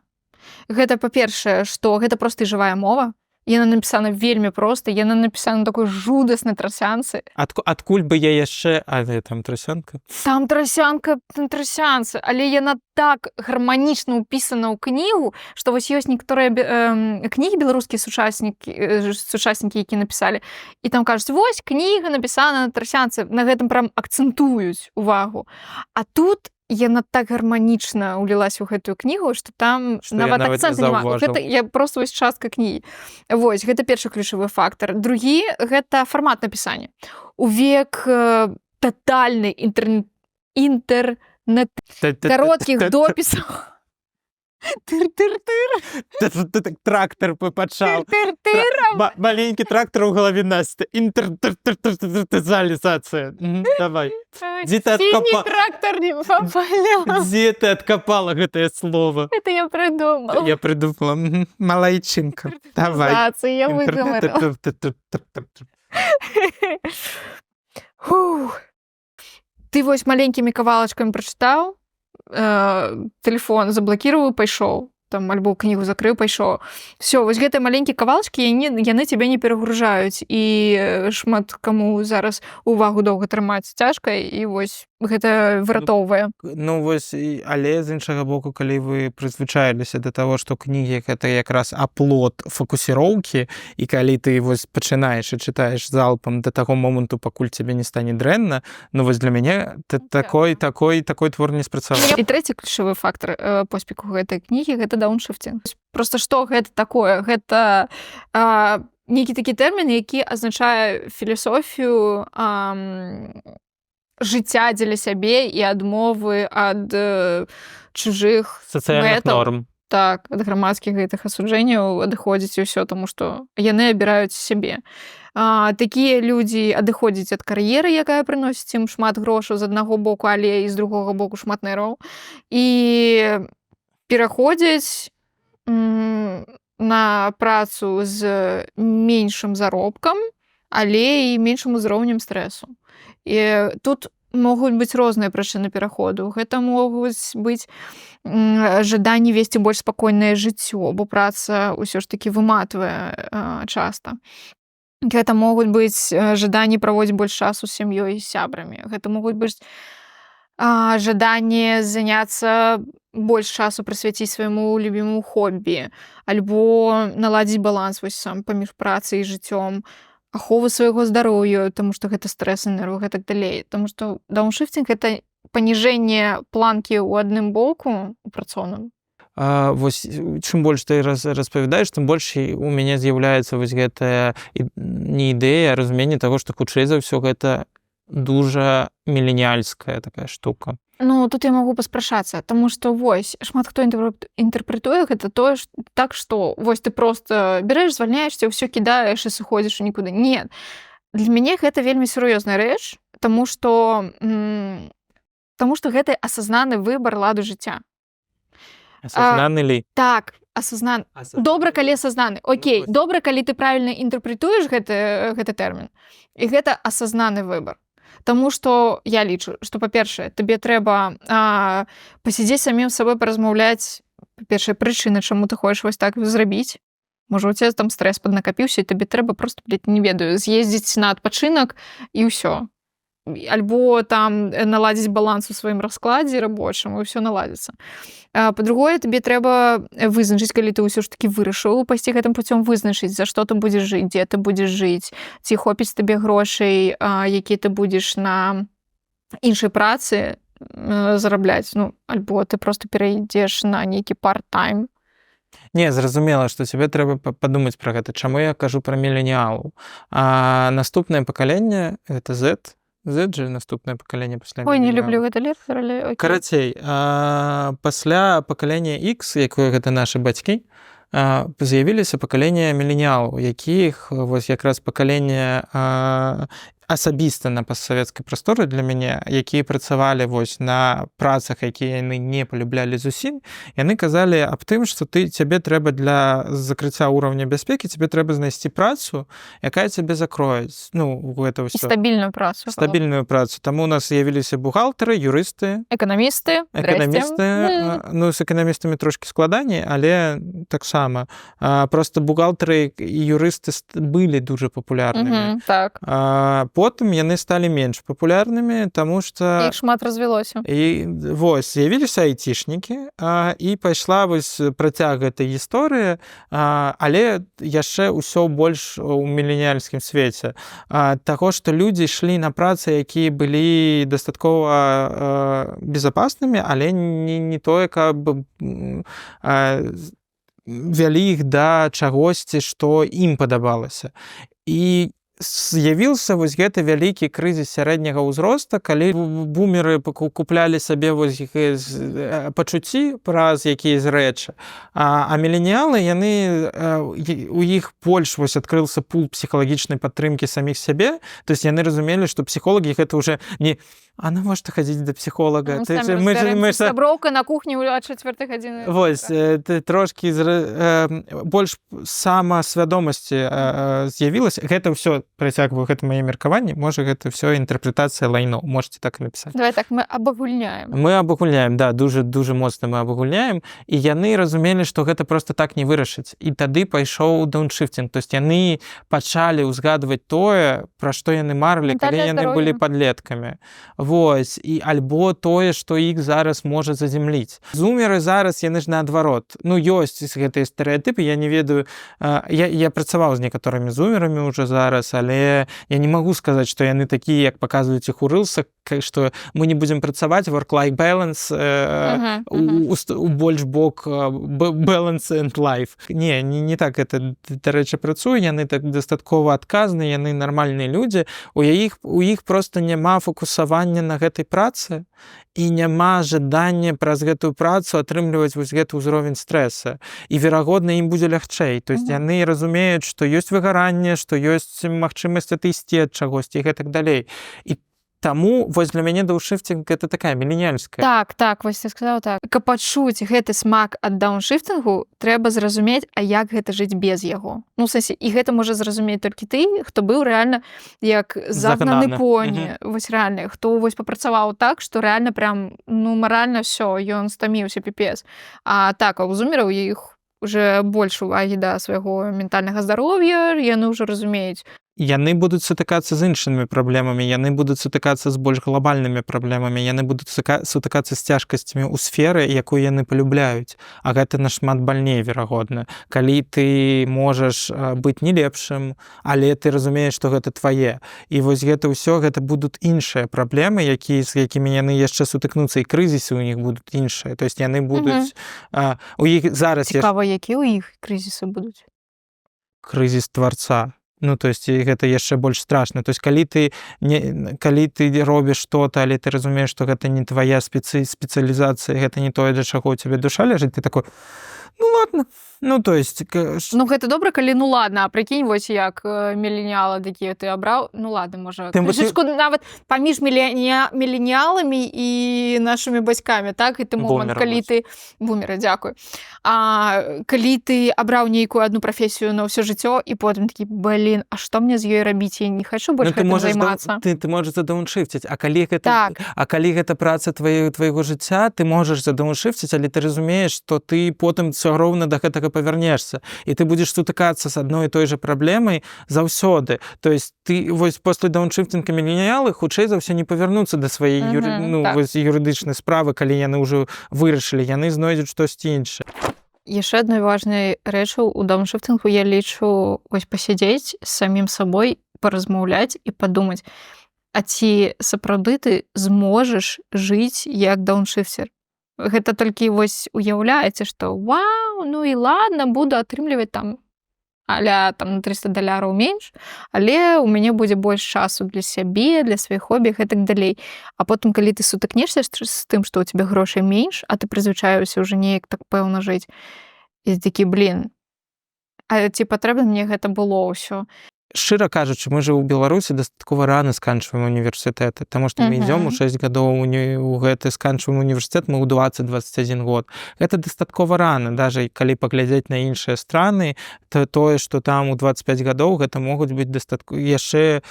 Гэта, па-першае, што гэта проста жывая мова. Яна напісана вельмі проста, яна напісана такой жудаснай трасянцы. Адкуль бы я яшчэ... там трасянка? Там трасянка, але яна так гарманічна ўпісана ў кнігу, што вось ёсць некаторыя кнігі беларускія сучаснікі, які напісалі, і там кажуць, вось кніга напісана на трасянцы, на гэтым прям акцэнтуюць увагу. А тут яна так гарманічна ўлілася ў гэтую кнігу, што там Што я нават нават не акцэнта няма. заўважыў. Гэта я проста вось частка кнігі. Вось, гэта першы ключавы фактар. Другі — гэта фармат напісання. У век татальнай інтэрнэт кароткіх допісаў. Тыр-тыр-тыр. Трактор пачаў. Тыр-тыр-тыр. Маленькі трактор у галаве Насці. Інтэрналізацыя. Давай. Дзе ты Сіні адкапала? трактор не попаляў. Дзе ты адкапала гэтае слово? Гэта я придумала. Я придумала. Малайчынка. Давай. Я выгаварыла. Фух. Ты вось маленькімі кавалачкамі прачытаў, тэлефон заблакіраваў, пайшоў. Там альбо кнігу закрыў, пайшоў. Всё, вось гэтыя маленькія кавалачкі, яны цябе не перагружаюць. І шмат каму зараз увагу доўга трымаць цяжка, і вось гэта выратоўвае. Ну вось, але з іншага боку, калі вы прызвычаіліся да таго, што кнігі гэта якраз аплот фокусіроўкі, і калі ты вось пачынаеш і чытаеш залпам да таго моманту, пакуль цябе не стане дрэнна, ну вось для мяне такой твор не спрацаваў. І трэці ключавы фактар поспеху гэтай кнігі — гэта дауншыфтінг. Проста што гэта такое? Гэта нейкі такі тэрмін, які азначае філасофію жыцця дзеля сябе і адмовы ад чужых Сацыяльных мэтаў. норм. Так, ад грамадскіх гэтых асуджэнняў адыходзіць і ўсё, таму што яны абіраюць сябе. Такія людзі адыходзяць ад кар'еры, якая прыносіць ім шмат грошаў з аднаго боку, але і з другога боку шмат нерваў. І пераходзяць на працу з меншым заробкам, але і меншым узроўнем стрэсу. І тут могуць быць розныя прычыны пераходу. Гэта могуць быць жаданні весці больш спакойнае жыццё, бо праца ўсё ж такі выматвае часта. Гэта могуць быць жаданні праводзіць больш часу з сям'ёй і сябрамі. Гэта могуць быць жаданне заняцца больш часу прысвяціць свайму любімаму хобі, альбо наладзіць баланс вось сам паміж працай і жыццём, ахову свайго здароўя, таму што гэта стрэс і нервы, гэтак далей. Таму што дауншыфтінг — гэта паніжэнне планкі ў адным боку, у працоўным. Вось чым больш ты распавядаеш, тым больш у мяне з'яўляецца вось гэтая не ідэя, а разуменне таго, што хутчэй за ўсё гэта дужа міленіальская такая штука. Ну, тут я магу паспрашацца, таму што вось шмат хто інтэрпрэтуе гэта тое так, што вось ты проста бярэш, звальняешся, ўсё кідаеш і сыходзіш у нікуды. Не. Для мяне гэта вельмі сур'ёзная рэч, таму што гэта асазнаны выбар ладу жыцця. Асазнаны ли? Так, асазнаны. Добра, калі асазнаны. Окей, добра, калі ты правільна інтэрпрэтуеш гэты тэрмін. І гэта асазнаны выбар. Таму што я лічу, што, па-першае, табе трэба пасядзець самім з сабой, паразмаўляць, па-першае, прычыны, чаму ты хочаш вось так зрабіць. Можа, у цябе там стрэс паднакапіўся, і табе трэба проста, не ведаю, з'ездзіць на адпачынак і ўсё. Альбо там наладзіць баланс у сваім раскладзе рабочым, і ўсё наладзіцца. Па-другое, табе трэба вызначыць, калі ты ўсё ж такі вырашыў пайсці гэтым пуцём, вызначыць, за што ты будзеш жыць, дзе ты будзеш жыць, ці хопіць табе грошай, які ты будзеш на іншай працы зарабляць, ну, альбо ты проста перайдзеш на нейкі парт-тайм. Не, зразумела, што цябе трэба падумаць пра гэта. Чаму я кажу пра міленіалаў? Наступнае пакаленне — гэта Z. Z же наступнае пакаленне пасля Ой, не міленіалаў. люблю гэта літар, але окей. Карацей, пасля пакалення X, якое гэта нашы бацькі, з'явіліся пакаленне міленіалаў, якіх вось якраз пакаленне асабіста на постсавецкай прасторы для мяне, якія працавалі вось на працах, якія яны не палюблялі зусім, яны казалі аб тым, што цябе трэба для закрыцця ўраўня бяспекі, цябе трэба знайсці працу, якая цябе закроюць. Ну, гэта ўсё. І стабільную працу. Стабільную працу. Таму у нас з'явіліся бухгалтары, юрысты, Эканамісты. ну, з эканамістамі трошкі складаней, але таксама. Проста бухгалтары і юрысты былі дужа папулярнымі. Так. потым яны сталі менш папулярнымі, таму што Іх шмат развялося. і вось з'явіліся айцішнікі, і пайшла вось працяг гэтай гісторыі, але яшчэ ўсё больш у міленіяльскім свеце. Таго, што людзі ішлі на працы, якія былі дастаткова безапаснымі, але не тое, каб вялі іх да чагосьці, што ім падабалася. І з'явіўся вось гэты вялікі крызіс сярэдняга ўзроста, калі бумеры куплялі сабе вось пачуцці праз якія з рэчы, а міленіялы, яны у іх больш вось адкрыўся пул псіхалагічнай падтрымкі саміх сябе, то есть яны разумелі, што псіхолагі гэта ўжо не навошта хадзіць да псіхолага? Сяброўка на кухні а 4 гадзіны. Вось, трошкі больш самасвядомасці з'явілася. Гэта ўсё, працягваю, гэта маё меркаванне, можа, гэта ўсё інтэрпрэтацыя лайно, можете так і напісаць. Давай так, мы абагульняем. Мы абагульняем, да, дуже моцна мы абагульняем, і яны разумелі, што гэта проста так не вырашыць. І тады пайшоў дауншыфтінг, то есть яны пачалі ўзгадваць тое, пра што яны марылі, калі яны былі падлеткамі. Вось, і альбо тое, што іх зараз можа заземліць. Зумеры зараз, яны ж наадварот. Ну, ёсць гэтыя стэрэатыпы, я не ведаю, я працаваў з некаторымі зумерамі ўжо зараз, але я не магу сказаць, што яны такія, як паказваюць іх у рылсах, што мы не будзем працаваць, work-life balance, у больш бок balance and life. Не так гэта, дарэчы, працуе, яны так дастаткова адказныя, яны нармальныя людзі, у іх проста няма фокусавання на гэтай працы і няма жадання праз гэтую працу атрымліваць вось гэты ўзровень стрэса. І, верагодна, ім будзе лягчэй. То есть яны разумеюць, што ёсць выгаранне, што ёсць магчымасць адысці ад чагосьці і гэтак далей. І таму вось для мяне дауншыфтінг гэта такая міленіяльская. Так, вось ты сказаў так. Каб пачуць гэты смак ад дауншыфтынгу, трэба зразумець, а як гэта жыць без яго. Ну, в сэнсе, і гэта можа зразумець толькі ты, хто быў рэальна як загнаны поні. Вось рэальна, хто вось папрацаваў так, што рэальна прям, ну, маральна ўсё, ён стаміўся піпец. А так, у зумераў іх уже больш увагі да свайго ментальнага здароўя, яны ўжо разумеюць. Яны будуць сутыкацца з іншымі праблемамі, яны будуць сутыкацца з больш глобальнымі праблемамі, яны будуць сутыкацца з цяжкасцямі ў сферы, якую яны палюбляюць. А гэта нашмат бальней, верагодна. Калі ты можаш быць не лепшым, але ты разумееш, што гэта твае. І вось гэта ўсё, гэта будуць іншыя праблемы, з якімі яны яшчэ сутыкнуцца, і крызісы ў них будуць іншыя. То есть яны будуць... У іх зараз... Цікава, які ў іх крызісы будуць? Крызіс тварца. Ну, то есть гэта яшчэ больш страшна. То есть калі ты робіш што-то, але ты разумееш, што гэта не твая спецыялізацыя, гэта не тое, для чаго ў цябе душа ляжыць, ты такой, ну ладно. Ну, то есть... Ну, гэта добра, калі, ну, ладно, а прыкінь, вось як міленіалы такія ты абраў, ну, ладно, можа, крышачку нават паміж міленіаламі і нашымі бацькамі, так, і ты момант, калі ты... Бумеры, дзякую. Калі ты абраў нейкую адну прафесію на ўсё жыццё, і потым такі, блин, а што мне з ёй рабіць? Я не хачу больш гэтым займацца. Ты можаш задауншыфціць, а калі гэта праца твайго жыцця, ты можаш задауншыфціць, але ты разумееш, што ты потым ўсё роўна да гэтага павярнешся, і ты будзеш сутыкацца з адной і той жа праблемай заўсёды. То есть ты вось пасля дауншыфтінга міленіялы хутчэй за ўсё не павярнуцца да сваёй юрыдычнай справы, калі яны ўжо вырашылі, яны знойдуць штосьці іншае. Яшчэ адной важнай рэчаў у дауншыфтынгу я лічу вось пасядзець з самім сабой, паразмаўляць і падумаць, а ці сапраўды ты зможаш жыць як дауншыфтер? Гэта толькі вось уяўляеце, што вау, ну і ладно, буду атрымліваць там аля там на $300 менш, але ў мяне будзе больш часу для сябе, для сваіх хобі, гэтак далей. А потым, калі ты сутыкнешся з тым, што ў цябе грошай менш, а ты прызвычаіўся ўжо неяк так пэўна жыць, і такі, блин, а ці патрэбна мне гэта было ўсё? Шчыра кажучы, мы же ў Беларусі дастаткова рана сканчваем універсітэты, таму што мы ідзём у 6 гадоў у гэты сканчваем універсітэт, мы ў 20-21 год. Гэта дастаткова рана, даже калі паглядзець на іншыя страны, то тое, што там у 25 гадоў, гэта могуць быць яшчэ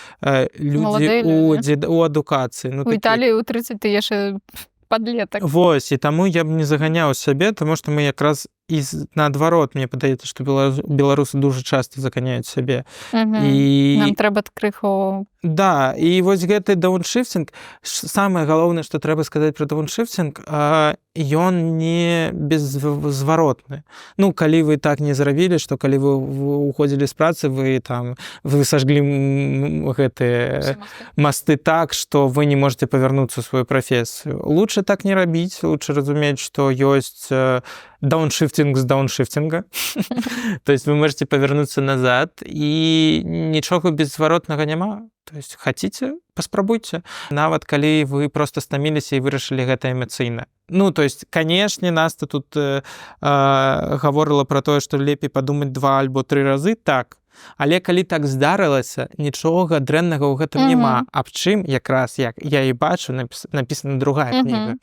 людзі у адукацыі. У Італіі ў 30 ты яшчэ падлетак. Вось, і таму я б не заганяў сябе, таму што мы якраз наадварот, мне падаецца, што беларусы дуже часта заканяюць сябе. Мгм. І Нам трэба крыху да, і вось гэты дауншыфтинг, самае галоўнае, што трэба сказаць пра дауншыфтинг, ён не беззваротны. Ну, калі вы так не зрабілі, што калі вы уходзілі з працы, вы сажглі гэтыя масты так, што вы не можете павярнуцца ў сваю прафесію. Лучше так не рабіць, лучше разумець, што ёсць дауншыфтинг з дауншыфтинга. То есть вы можете павярнуцца назад, і нічога беззваротнага няма. То есть хотите, паспрабуйце. Нават калі вы просто стаміліся і вырашылі гэта эмацыйна. Ну, то есть, канешне, Наста тут гаворыла пра тое, што лепей падумаць 2 альбо 3 разы, так. Але калі так здарылася, нічога дрэннага ў гэтым няма. Аб чым якраз, як я і бачу, напісана другая кніга.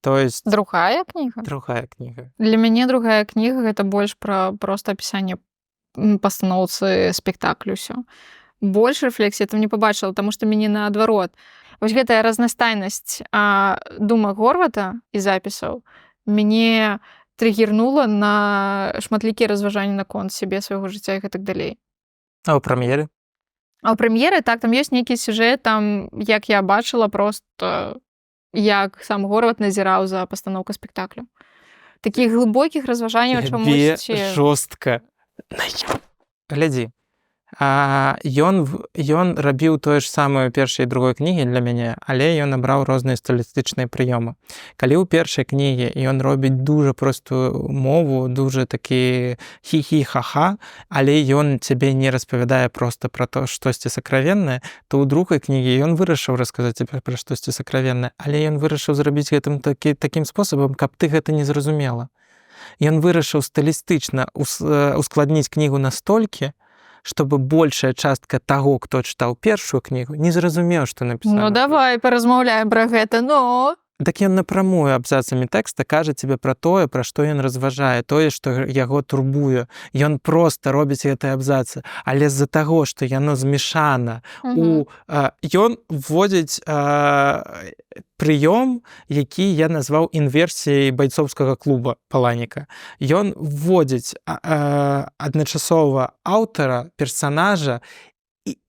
То есть... Другая кніга? Другая кніга. Для мяне другая кніга гэта больш пра проста апісанне пастаноўцы спектаклю ўсё. Больш рэфлексіі там не пабачыла, таму што мяне наадварот. Вось гэтая разнастайнасць думак Горвата і запісаў мяне трыгернула на шматлікія разважанні наконт сябе, свайго жыцця і гэтак далей. А ў прэм'еры? А ў прэм'еры, так, там ёсць нейкі сюжэт, там, як я бачыла, проста як сам Горват назіраў за пастаноўкай спектаклю. Такіх глыбокіх разважанняў чамусьці... Жорстка. Глядзі. Ён рабіў тое ж самае ў першай і другой кнігі для мяне, але ён абраў розныя стылістычныя прыёмы. Калі ў першай кнігі ён робіць дуже простую мову, дуже такі хі-хі-ха-ха, але ён цябе не распавядае проста пра то штосьці сакравеннае, то ў другой кнігі ён вырашыў расказаць цябе пра штосьці сакравеннае, але ён вырашыў зрабіць гэтым такім спосабам, каб ты гэта не зразумела. Ён вырашыў стылістычна ускладніць кнігу настолькі, чтобы большая частка таго, хто чытаў першую кнігу, не зразумеў, што напісана. Ну, давай паразмаўляем пра гэта, ну! Так ён напрамую абзацамі тэкста кажа цябе пра тое, пра што ён разважае, тое, што яго турбуе. Ён проста робіць гэтыя абзацы, але з-за таго, што яно змешана, ён вводзіць прыём, які я назваў інверсіяй байцоўскага клуба Паланіка. Ён вводзіць адначасова аўтара, персанажа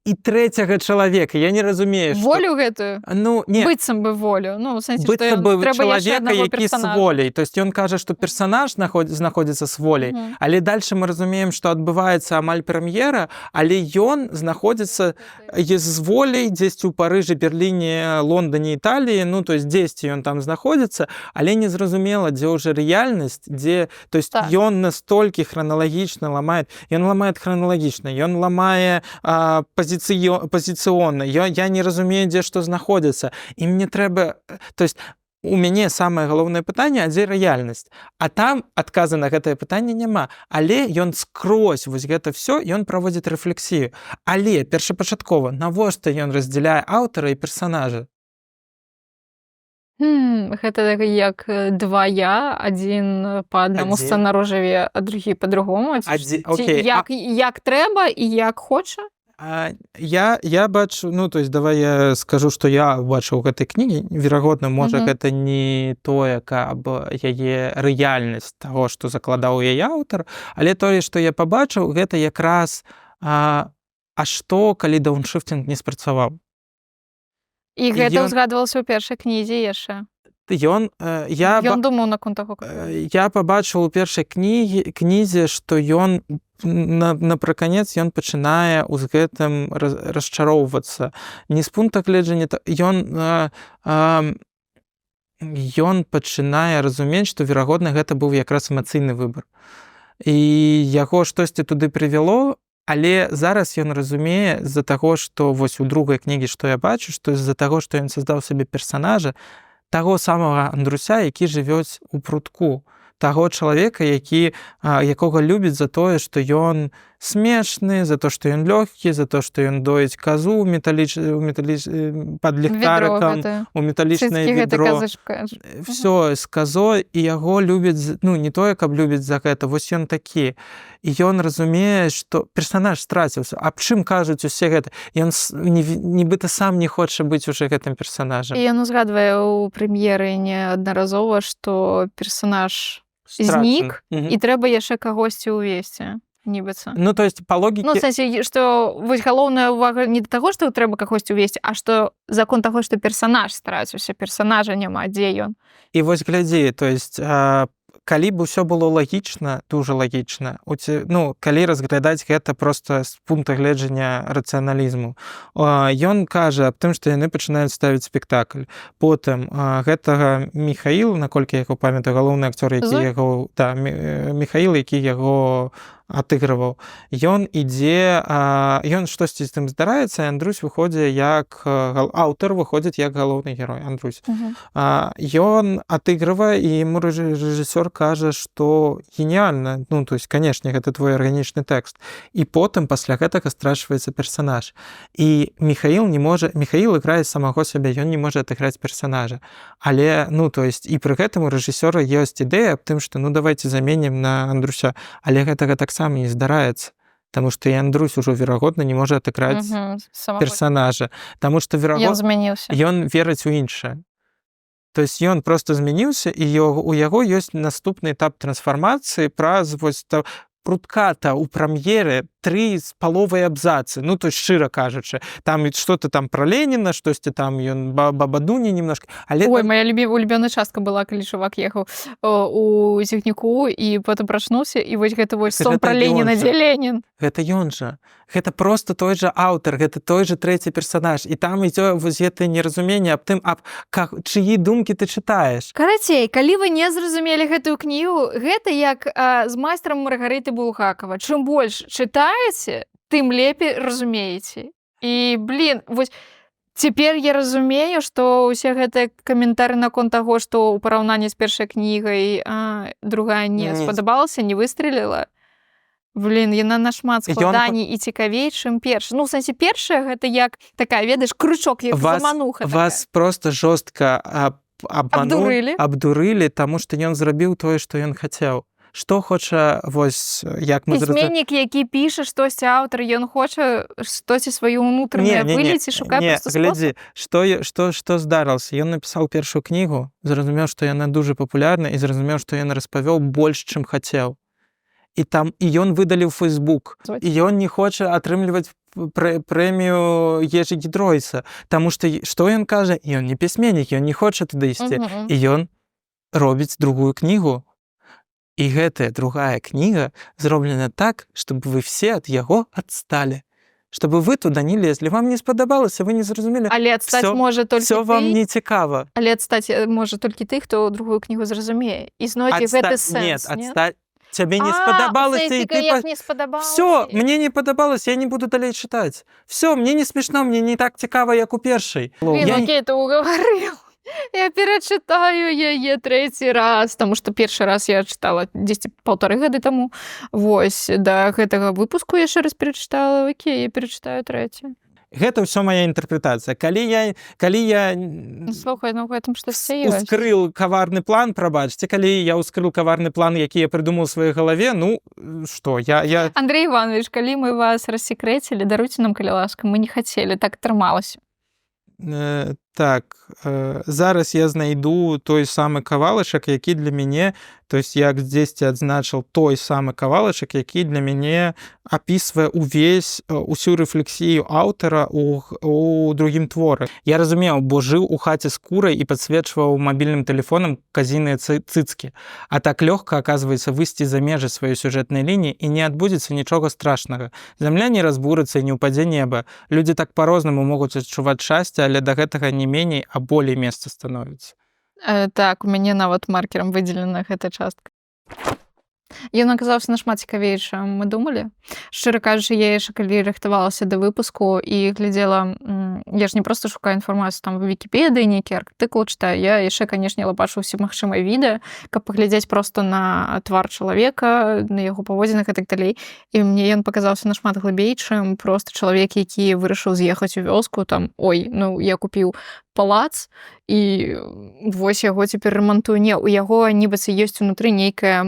і трэцяга чалавека. Я не разумею, што... Волю гэтую? Ну, не. Быццам бы волю. Ну, в сэнсе, што быццам бы трэба яшчэ чалавека, аднаго які з персанажа. воляй. То есть ён кажа, што персанаж знаходзіцца з воляй, але дальше мы разумеем, што адбываецца амаль прэм'ера, але ён знаходзіцца з воляй дзесьці ў Парыжы, Берліне, Лондоне, Італіі, ну, то есть дзесьці ён там знаходзіцца, але незразумела, дзе ўжо рэальнасць, дзе... То есть ён настолькі храналагічна ламае, ён ламае храналагічна, ён ламае пазіцыённа. Я не разумею, дзе што знаходзіцца. І мне трэба... То есть у мяне самае галоўнае пытанне, а дзе рэальнасць? А там адказа на гэтае пытанне няма. Але ён скрозь вось гэта ўсё, ён праводзіць рэфлексію. Але першапачаткова, навошта ён раздзяляе аўтара і персанажа? Гэта як два я, адзін па аднаму сцэнару жыве, а другі па-другому. Як трэба і як хоча? Я бачу, ну, то есть давай я скажу, што я бачу ў гэтай кнігі. Верагодна, можа, гэта не тое, каб яе рэальнасць таго, што закладаў яе аўтар, але тое, што я пабачыў, гэта якраз што, калі дауншыфтинг не спрацаваў. І гэта ўзгадвалася ў першай кнізе яшчэ. Ён думаў наконт таго. Я пабачыў у першай кнізе, што ён напрыканец ён пачынае з гэтым расчароўвацца. Не з пункта гледжання, ён пачынае разумець, што, верагодна, гэта быў якраз эмацыйны выбар. І яго штосьці туды прывяло, але зараз ён разумее з-за таго, што вось у другой кнігі, што я бачу, што з-за таго, што ён создаў сабе персанажа, таго самага Андруся, які жывёць у прутку, таго чалавека, якога любіць за тое, што ён смешны, за то, што ён лёгкі, за то, што ён доіць казу пад ліхтарыкам, у металічнае ведро. Всё, з казой, і яго любяць, ну, не тое, каб любіць за гэта, вось ён такі. І ён разумее, што персанаж страціўся. Аб чым кажуць усе гэта? Ён нібыта сам не хоча быць уже гэтым персанажам. І ён узгадвае ў прэм'еры неаднаразова, што персанаж знік, Мгм. і трэба яшчэ кагосьці ўвесці, нібыцца. Ну, то есть, по Ну, логике... в сэнсе, што вось галоўная ўвага не да таго, што трэба кагосьці ўвесці, а што закон таго, што персанаж страціўся, персанажа няма, дзе ён? І вось глядзі, то есть, калі б усё было лагічна, дужа лагічна, ну, калі разглядаць гэта проста з пункта гледжання рацыяналізму, ён кажа аб тым, што яны пачынаюць ставіць спектакль. Потым гэтага Міхаіл, наколькі я яго памятаю, галоўны акцёр, які Зой? яго... Да, Міхаіл, які яго адыгрываў. Ён ідзе, ён штосьці з тым здараецца, і Андрусь выходзіць як... аўтар выходзіць як галоўны герой, Андрусь. Ён адыгрывае, і яму рэжысёр кажа, што геніальна, ну, то есть, канешне, гэта твой арганічны тэкст. І потым пасля гэтага страчваецца персанаж. І Міхаіл іграе самого сябе, ён не можа адыграць персанажа. Але, ну, то есть, і пры гэтым у рэжысёра ёсць ідэя аб тым, што, ну, давайте заменім на Андруся. Але гэтага таксама не здараецца. Таму што і Андрусь ужо, верагодна, не можа адыграць персанажа. Таму што, Ён верагодна, змяніўся. ён верыць у іншае. То есть ён проста змяніўся, і у яго ёсць наступны этап трансфармацыі праз вось прутката ў прэм'еры 3,5 абзацы. Ну, то есть, шчыра кажучы, там што-то там пра Леніна, штосьці там ён бабадуні немножко. Але Ой, там... моя улюбёная частка была, калі чувак ехаў у цягніку і потым прачнуўся, і вось гэта вось сон пра Леніна, дзе Ленін? Гэта ён жа. Гэта просто той жа аўтар, гэта той жа трэці персанаж. І там ідзе вось гэтае неразуменне аб тым, чыі думкі ты чытаеш. Карацей, калі вы не зразумелі гэтую кнігу, гэта як з майстрам Маргарыты Булгакова. Чым больш чытаеце, тым лепей разумееце. І, блін, вось цяпер я разумею, што ўсе гэтыя каментары наконт таго, што ў параўнанні з першай кнігай другая не спадабалася, не выстреліла. Блін, яна нашмат складаней і цікавей, чым першая. Ну, в сэнсе, першая гэта як такая, ведаеш, крючок, як замануха такая. Вас проста жорстка абдурылі, таму што ён зрабіў тое, што ён хацеў. Што хоча, вось, як мы пісьменнік, які піша штосьці аўтар, ён хоча штосьці сваю ўнутранае выліць і шукае проста спосаб? Глядзі, што здарылася? Ён напісаў першую кнігу, зразумеў, што яна дужа папулярна, і зразумеў, што ён распавёў больш, чым хацеў. І ён выдаліў Facebook, і ён не хоча атрымліваць прэмію Ежы Гідройца, таму што ён кажа? Ён не пісьменнік, ён не хоча туды ісці. І ён робіць другую кнігу. І гэтая другая кніга зроблена так, чтобы вы все ад яго адсталі. Чтобы вы туда не лезлі. Вам не спадабалася, вы не зразумелі. Але адстаць можа толькі ты. Всё вам не цікава. Але адстаць можа толькі ты, хто другую кнігу зразумее. І знойдзе гэты сэнс, не? Цябе не спадабалася, і ты... Всё, мне не падабалася, я не буду далей чытаць. Всё, мне не смешно, мне не так цікава, як у першай. Окей, ты угаварыў. Я перачытаю яе трэці раз, таму што першы раз я чытала 10-1,5 гады таму. Вось, да гэтага выпуску яшчэ раз перачытала. Окей, я перачытаю трэці. Гэта ўсё моя інтэрпрэтацыя. Калі я Слухай, ну гэтым штосьці ёсць. Ускрыл каварны план, прабачце, калі я ускрыл каварны план, які я прыдумаў у сваёй галаве, ну, што, я... Андрей Иванович, калі мы вас рассекрэцілі, даруйце нам, калі ласка, мы не хацелі, так атрымалася. Так, зараз я знайду той самы кавалачак, які для мяне, то есть я дзесьці адзначыў той самы кавалачак, які для мяне апісвае усю рэфлексію аўтара у другім творы. Я разумеў, бо жыў у хаце з курай і падсвечваў мабільным тэлефонам казіныя цыцкі. А так лёгка, аказваецца, выйсці за межы сваёй сюжэтнай лініі і не адбудзецца нічога страшнага. Зямля не разбурыцца і не ўпадзе неба. Людзі так па-рознаму могуць адчуваць шчасце, але да гэтага не меней, а болей месца становіцца. Так, у мяне нават маркерам выдзелена гэта частка. Ён аказаўся нашмат цікавей, чым мы думалі. Шчыра кажучы, я яшчэ калі рыхтавалася да выпуску і глядзела, я ж не проста шукаю інфармацыю там в Вікіпедыі, нейкі артыкул чытаю, я яшчэ, канешне, лапачу ўсе магчымыя відэа, каб паглядзець проста на твар чалавека, на яго паводзінах і так далей. І мне ён паказаўся нашмат глыбей, чым проста чалавек, які вырашыў з'ехаць у вёску, там, я купіў палац, і вось яго цяпер рамантую. Не, у яго нібыцца ёсць унутры нейкая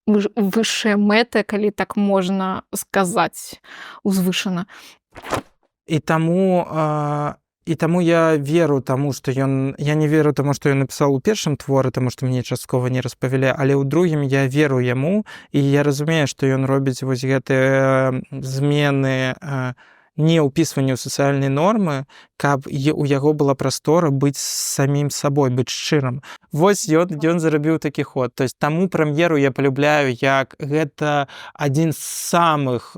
высшая мэта, калі так можна сказаць, узвышана. І таму І таму я веру таму, што я не веру таму, што ён напісаў у першым творы, таму што мне часткова не распавялі, але ў другім я веру яму, і я разумею, што ён робіць вось гэтыя змены не ўпісванне ў сацыяльнай нормы, каб у яго была прастора быць самім сабой, быць шчырым. Вось ён зарабіў такі ход. То есть таму прэм'еру я палюбляю, як гэта адзін з самых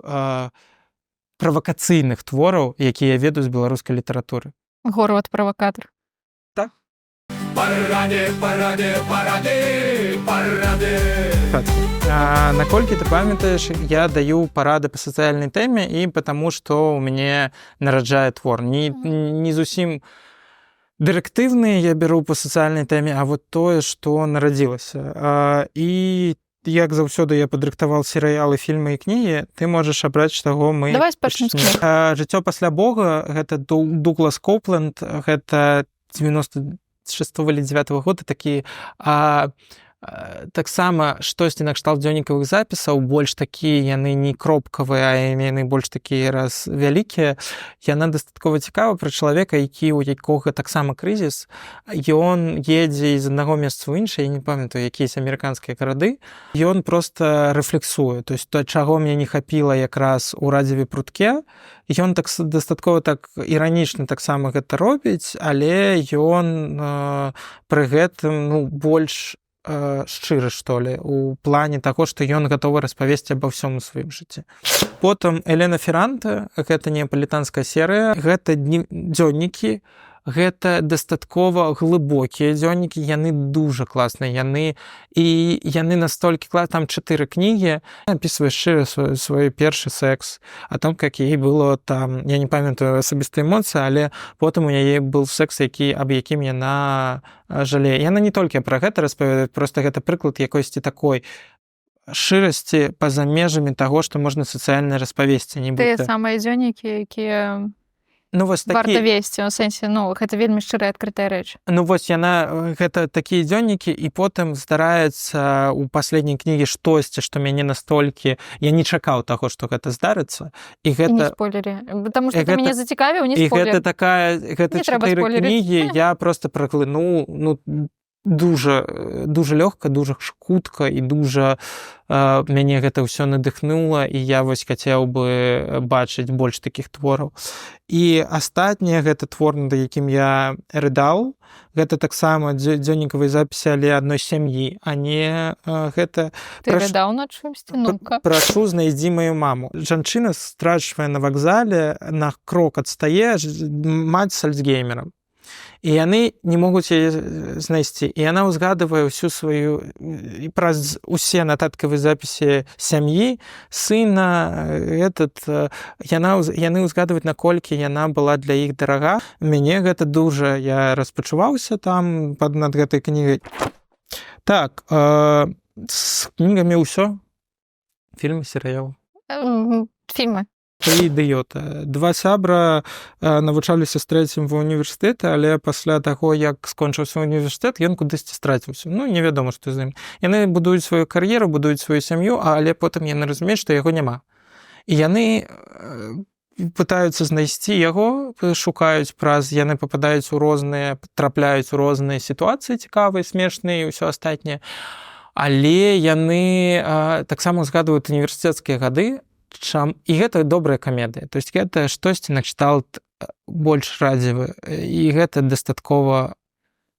правакацыйных твораў, якія я ведаю з беларускай літаратуры. Горват правакатар. Так. Наколькі ты памятаеш, я даю парады па сацыяльнай тэме і потому, што ў мяне нараджае твор. Не зусім дырэктыўныя я беру па сацыяльнай тэме, а вот тое, што нарадзілася. І як заўсёды я падрыхтаваў серыялы, фільмы і кнігі, ты можаш абраць, чаго мы... Давай спачнем з кніг. «Жыццё пасля Бога» — гэта Дуглас Коупленд, гэта 96-го или 9-го года такі... таксама штосьці накшталт дзённікавых запісаў, больш такія яны не кропкавыя, а яны больш такія раз вялікія. Яна дастаткова цікава пра чалавека, у якога таксама крызіс. Ён едзе з аднаго месца ў іншае, я не памятаю, якісь амерыканскія гарады. Ён проста рэфлексуе. То есть то, чаго мне не хапіла якраз у радзіве прутке, ён дастаткова так іранічна таксама гэта робіць, але ён пры гэтым больш шчыры, што лі, у плане таго, што ён гатовы распавесці аба ўсём у сваім жыцці. Потым Элена Ферранте, гэта неапалітанская серыя, гэта дзённікі, гэта дастаткова глыбокія дзённікі, яны дужа класныя, яны настолькі класныя, там 4 кнігі, апісвае шчыра свой першы секс, а там, як ей было там, я не памятаю асабістыя эмоцыі, але потым у яе быў секс, аб якім яна жалее. Яна не толькі пра гэта распавядае, проста гэта прыклад якосці такой шчырасці па-за межамі таго, што можна сацыяльна распавесці. Тыя самыя дзённікі, якія... варта весці, у сэнсе, гэта вельмі шчырая адкрытая рэч. Вось яна, гэта такія дзённікі, і потым здараецца ў паследняй кнігі штосьці, што мяне настолькі... Я не чакаў таго, што гэта здарыцца. І не спойлеры. Таму што ты мяне зацікавіў, не спойлер. І гэта 4 кнігі я проста праглынуў, дуже лёгка, дуже хутка і дуже мяне гэта ўсё надыхнула, і я вось хацеў бы бачыць больш такіх твораў. І астатняе гэта твор, над якім я рыдаў, гэта таксама дзённікавыя запісы, але адной сям'і, а не гэта... Ты рыдаў над чымсьці? Ну-ка. Прашу, знайдзі маю маму. Жанчына страчвае на вакзале, на крок адстае маць з альцгеймерам. І яны не могуць яе знайсці. І яна ўзгадывае ўсю сваю, праз усе нататкавыя запісы сям'і, сына, яны ўзгадваюць, наколькі яна была для іх дарага. Мяне гэта дужа, я распачуваўся там над гэтай кнігай. Так, з кнігамі ўсё. Фільмы, серыял. Фільмы. І ідыёта. 2 сябра навучаліся з 3-м ва ўніверсітэце, але пасля таго, як скончыўся ўніверсітэт, ён кудысьці страціўся. Невядома, што з ім. Яны будуюць сваю кар'еру, будуюць сваю сям'ю, але потым яны разумеюць, што яго няма. І яны пытаюцца знайсці яго, шукаюць яны пападаюць трапляюць у розныя сітуацыі цікавыя, смешныя і ўсё астатняе. Але яны таксама згадваюць універсітэцкія гады, і гэта добрая камедыя. То есть гэта штосьці накшталт больш радзівы, і гэта дастаткова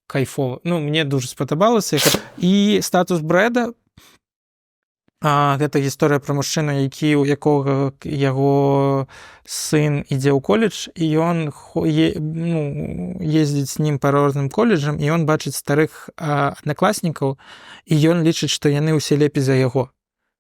кайфова. Мне дужа спадабалася. І «Статус Брэда» гэта гісторыя пра мужчыну, у якога яго сын ідзе ў коледж, і ён ездзіць з ім па розным коледжам, і ён бачыць старых аднакласнікаў, і ён лічыць, што яны ўсе лепей за яго.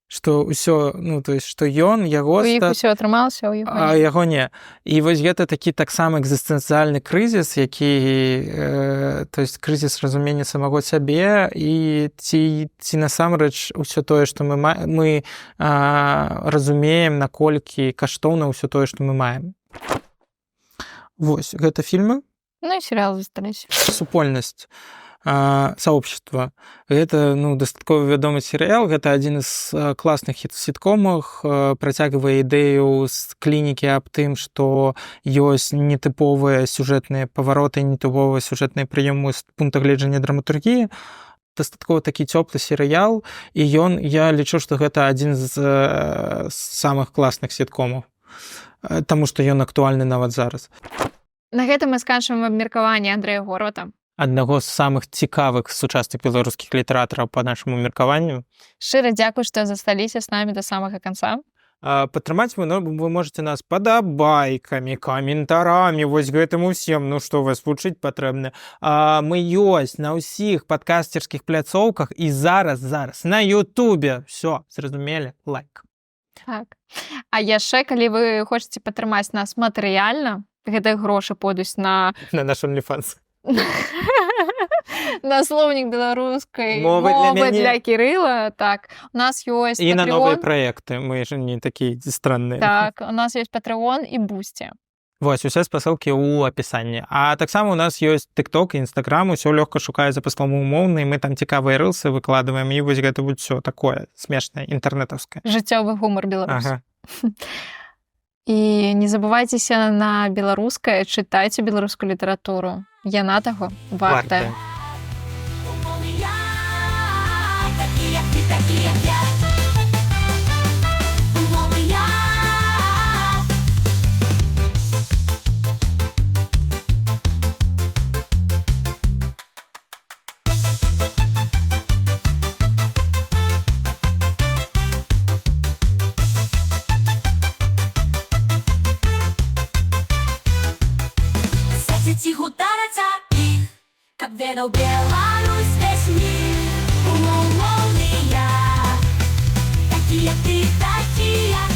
Што ўсё, то есть, што ён, яго... У іх усё атрымалася, у яго не. І вось гэта такі таксама экзістэнцыяльны крызіс, які, то есть, крызіс разумення самого сябе, і ці насамрэч усё тое, што мы разумеем, наколькі каштоўна ўсё тое, што мы маем. Вось, гэта фільмы. І серыал засталіся. Супольнасць. «Сообщество». Гэта дастаткова вядомы серыял, гэта адзін з класных сіткомах, працягвае ідэю з клінікі аб тым, што ёсць нетыповыя сюжэтныя павароты, нетыповыя сюжэтныя прыёмы з пункта гледжання драматургіі. Дастаткова такі цёплы серыял, і я лічу, што гэта адзін з самых класных сіткомаў, таму што ён актуальны нават зараз. На гэтым мы сканчваем абмеркаванне Андрэя Горвата. Аднаго з самых цікавых сучасных беларускіх літаратараў па нашаму меркаванню. Шчыра дзякуй, што засталіся з намі да самага канца. Падтрымаць вы можете нас падабайкамі, каментарамі, вось гэтым усім, што вас вучыць патрэбна. Мы ёсць на ўсіх падкасцерскіх пляцоўках і зараз на Ютубе. Всё, зразумелі? Лайк. Так. А яшчэ, калі вы хочаце падтрымаць нас матэрыяльна, гэтыя грошы пойдуць на наш OnlyFans. На слоўнік беларускай Мовы для Кірыла. Так, у нас ёсць і на новыя Patreon. праекты, мы ж не такія странныя. Так, у нас ёсць Patreon і Boosty. Вось, усе спасылкі ў апісанні. А таксама у нас ёсць TikTok і Instagram, усё лёгка шукае за паславамоўны, мы там цікавыя рылсы выкладваем, і вось гэта будзе ўсё такое смешнае, інтэрнэтаўскае. Жыццёвы гумар беларус. Ага. І не забывайцеся на беларускае, чытайце беларускую літаратуру. Яна таго вартая. Умоўны я, такі як ты, такі як я. Умоўны я. Сядзяць і гутарацца іх, каб ведаў Беларусь весь мір. Умоўны я, такі як ты, такі як